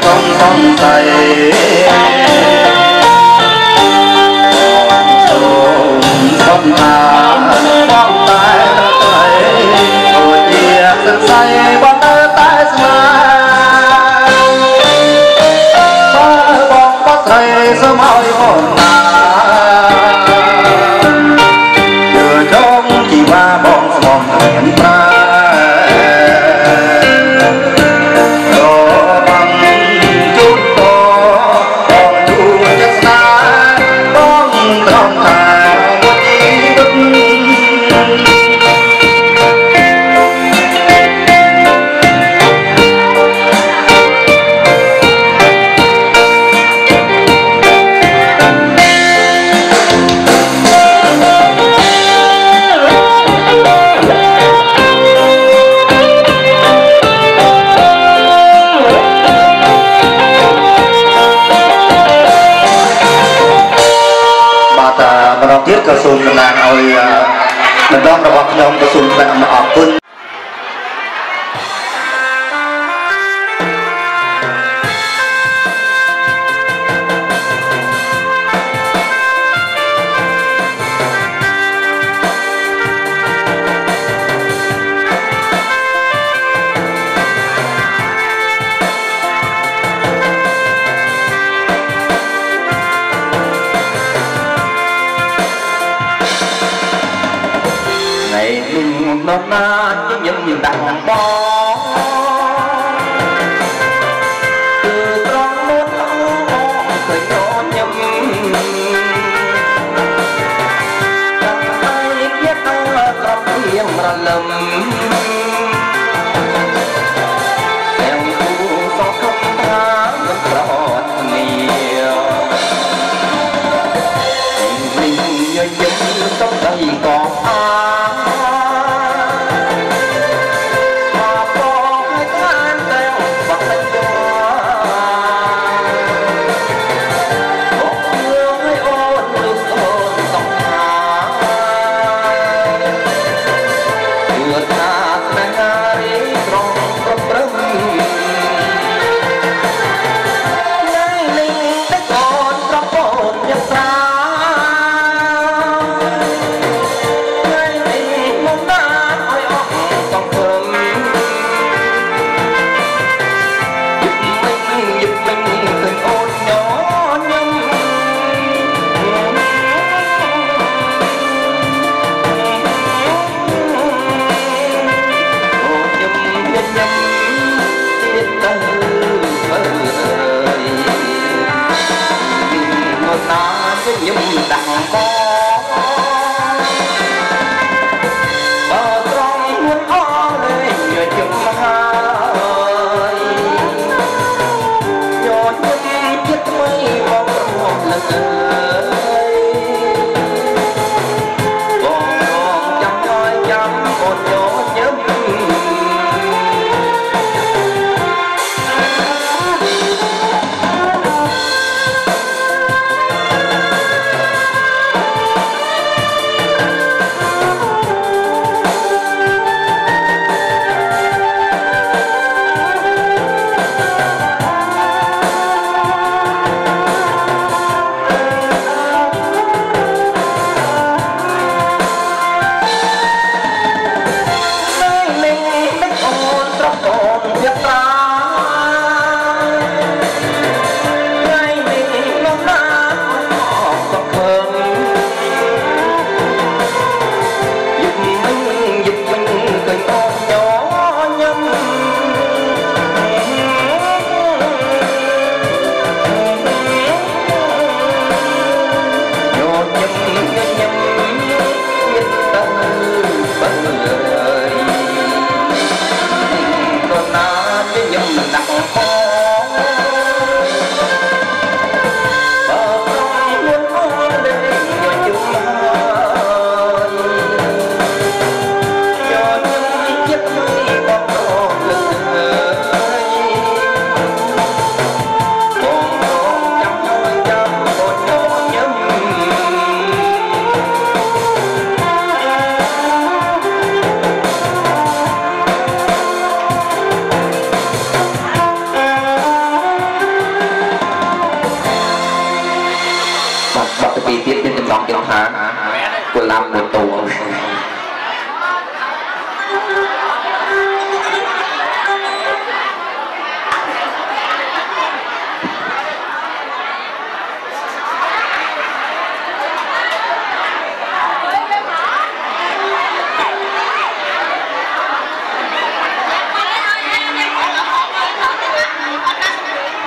កុំសង្ស័យសូមសុំថាបងតែត្រីអូជាសង្ស័យបងនៅតែស្មាបើបងបត់ត្រីសូមឲ្យអូនណាđưa trong chỉ ba bọn phòng hiện ra tiết cơ xuân là ôi mình đón ra bọc nhóm cơ xuân là mà ọt quân nó na chứ những đàn bó từ trong nước khởi nhỏ nhầm chẳng ai biết trong tim ra lầm theo khu gió không tha vẫn rót nhiều mình như những trong đây có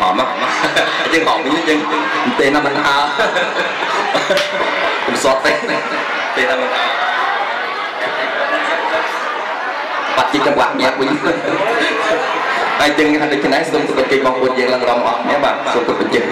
hòm á chứ hòm như chân tên năm mình ha cũng sọt tên năm mình bắt chỉ trong quạt nhạc bình ai chân hay được cái này xong tụi mình mong muốn gì là lòng ọt nhé bạn xong tụi mình chơi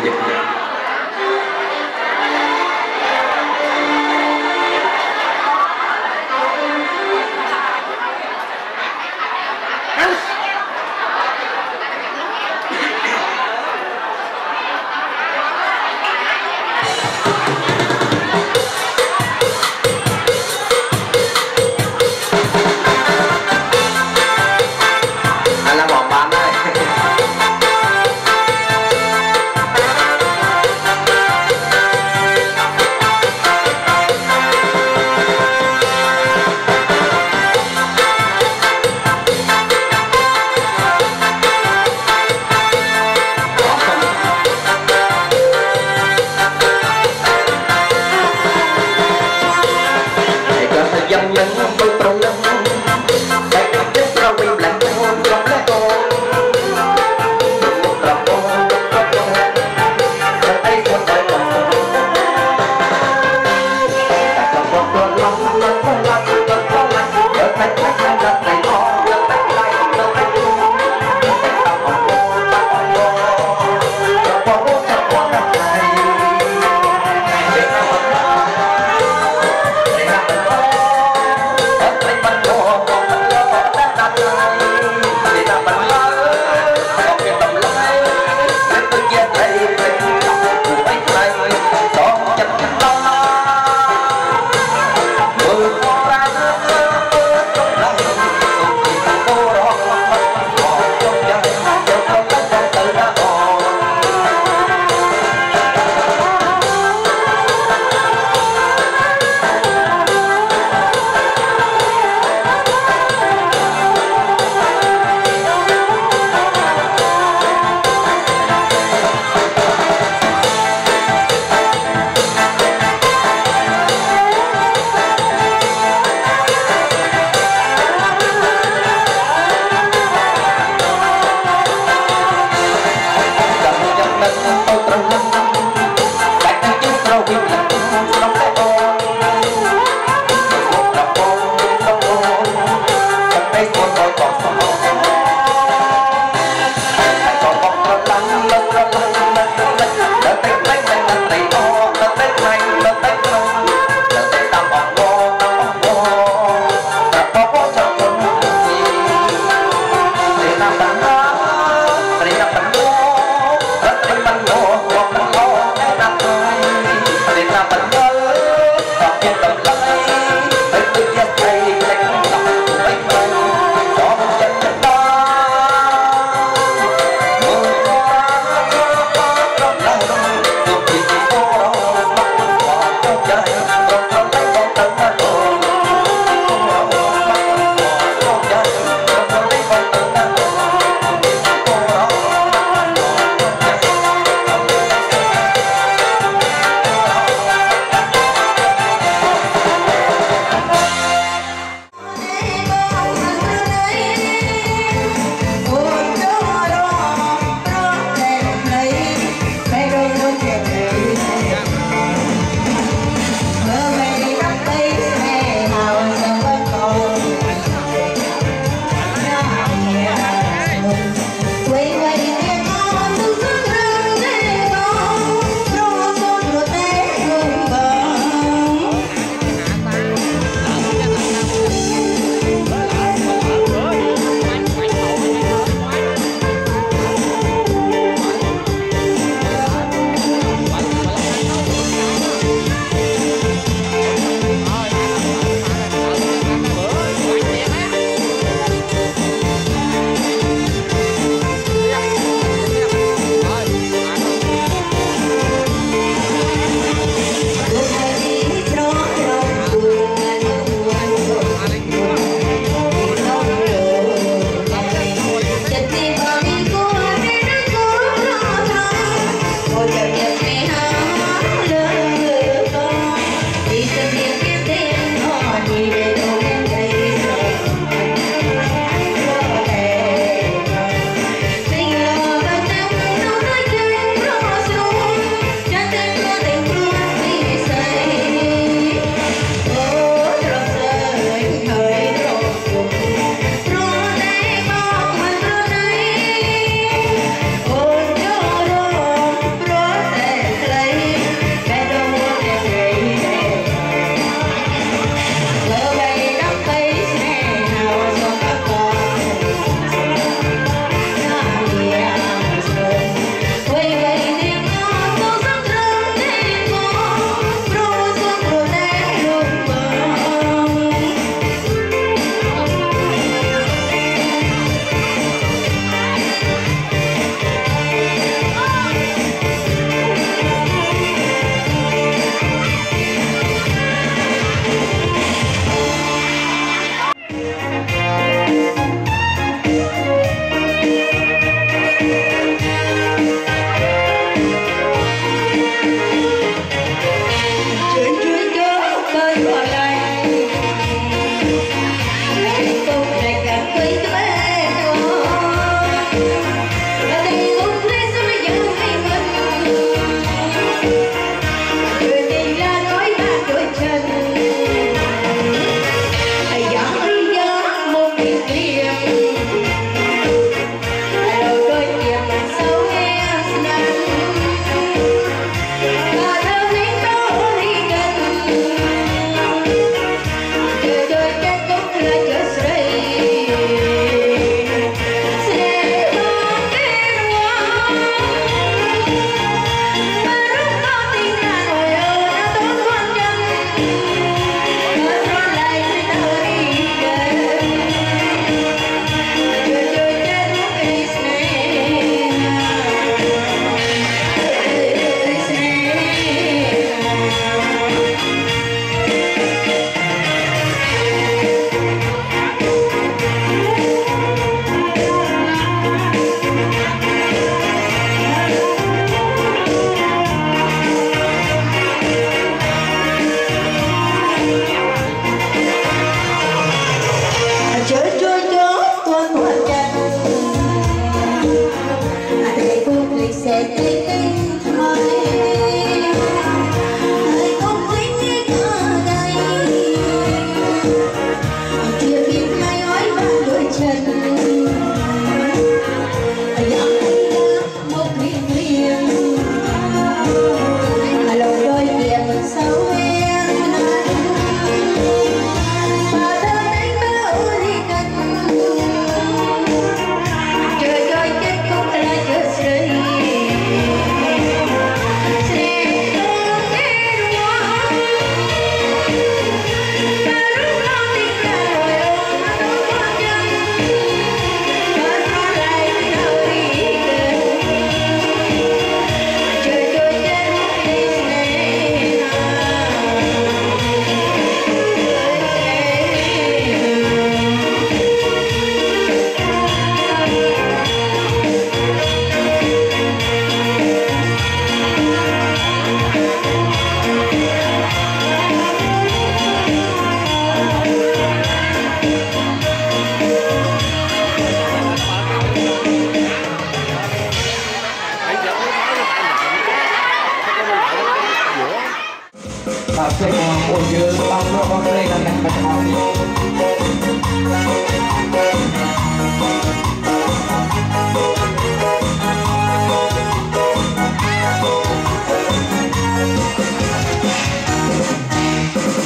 បាទសូមបងប្អូនយើងបងប្រុសបងស្រីនៅក្នុងបច្ចុប្បន្ននេះ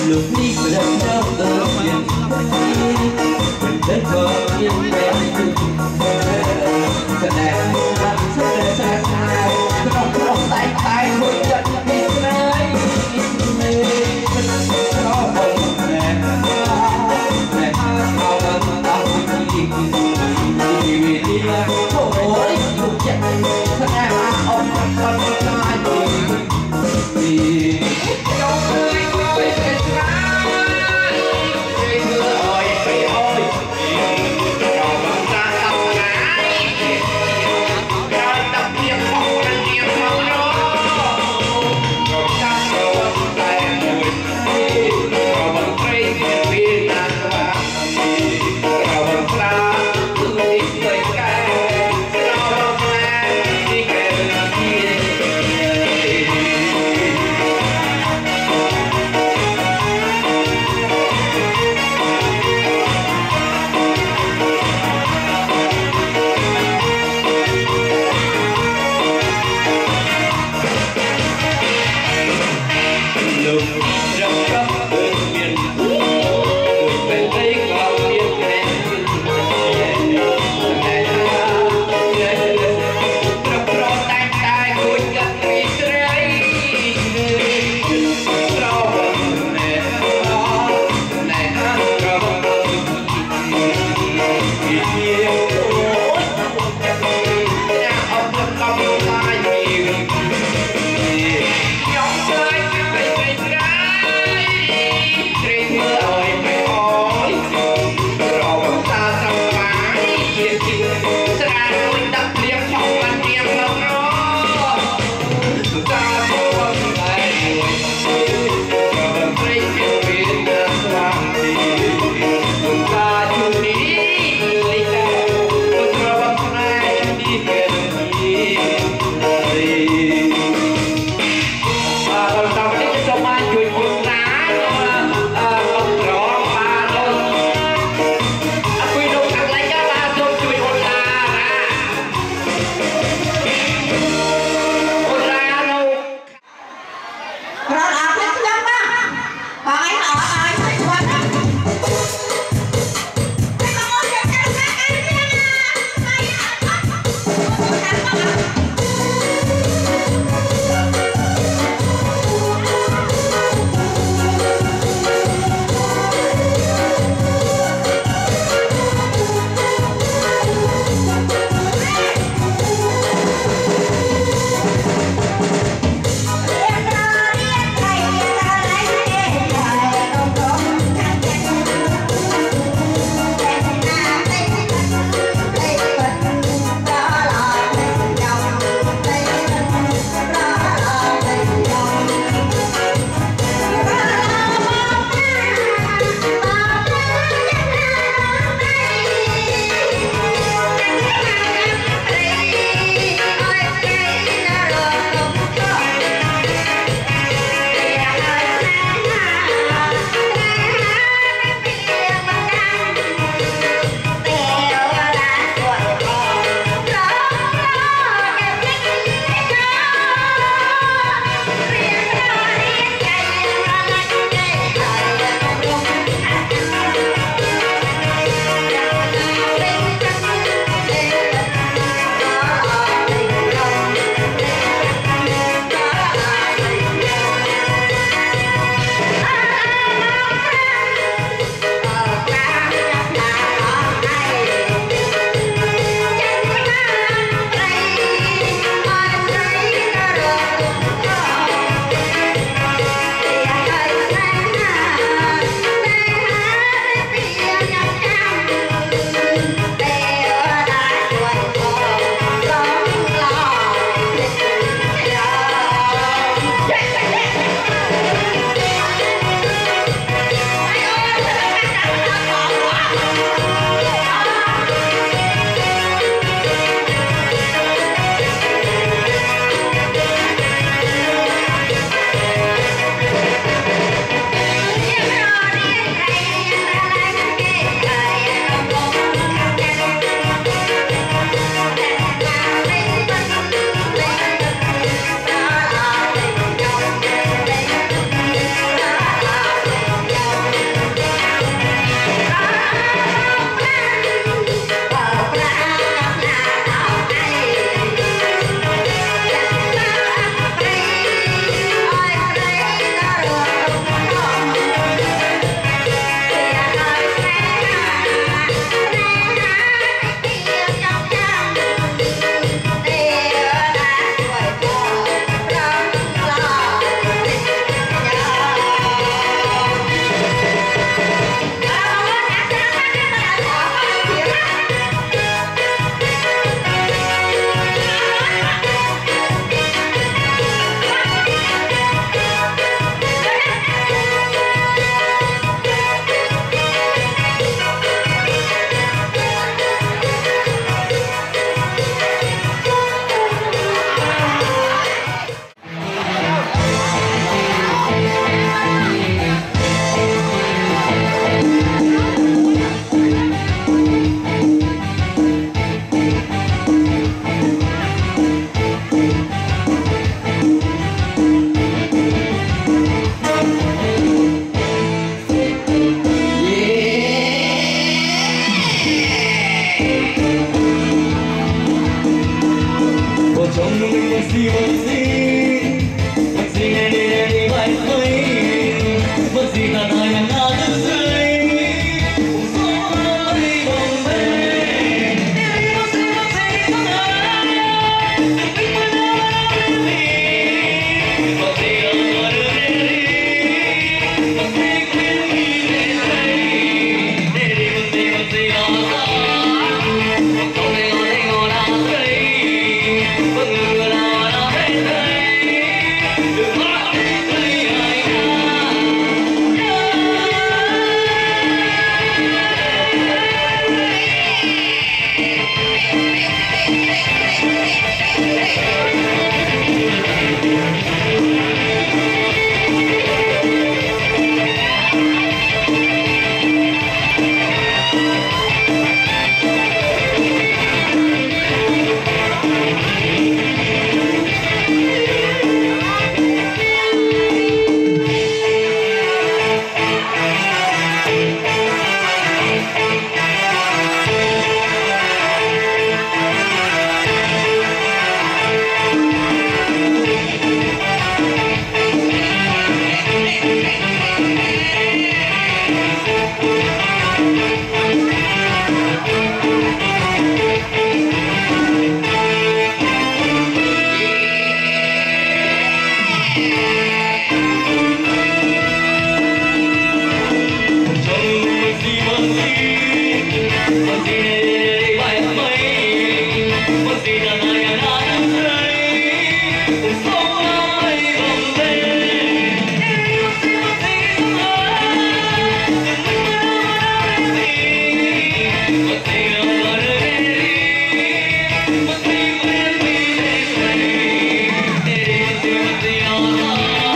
លោកនេះរំលឹកដល់យើងមិនដឹងក៏មានបែបនេះស្នេហ៍បានស្នេហ៍សាស្នាក្នុងតែមួយចិត្តពីស្នេហ៍នេះមិនស្រោបបង Hãy subscribe cho kênh Ghiền Mì Gõ để không bỏ lỡ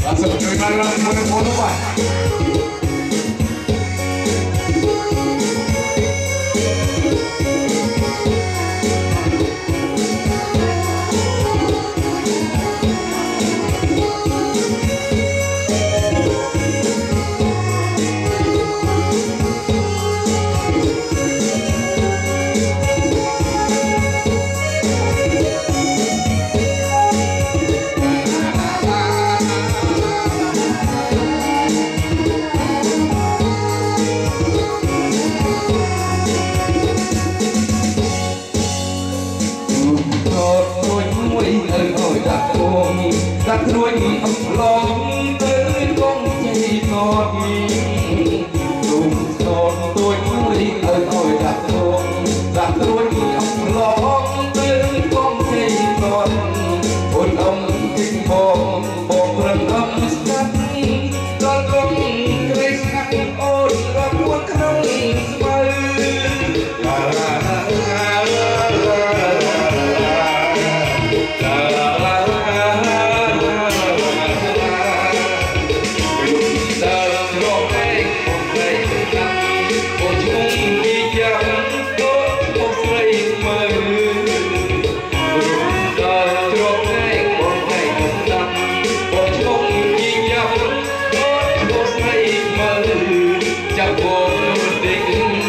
Hãy subscribe cho kênh Ghiền Mì Gõ để không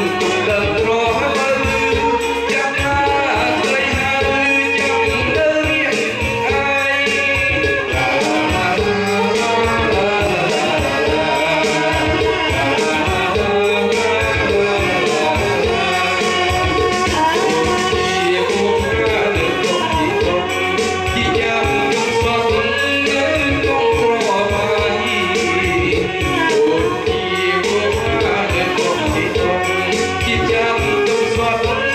bỏ lỡ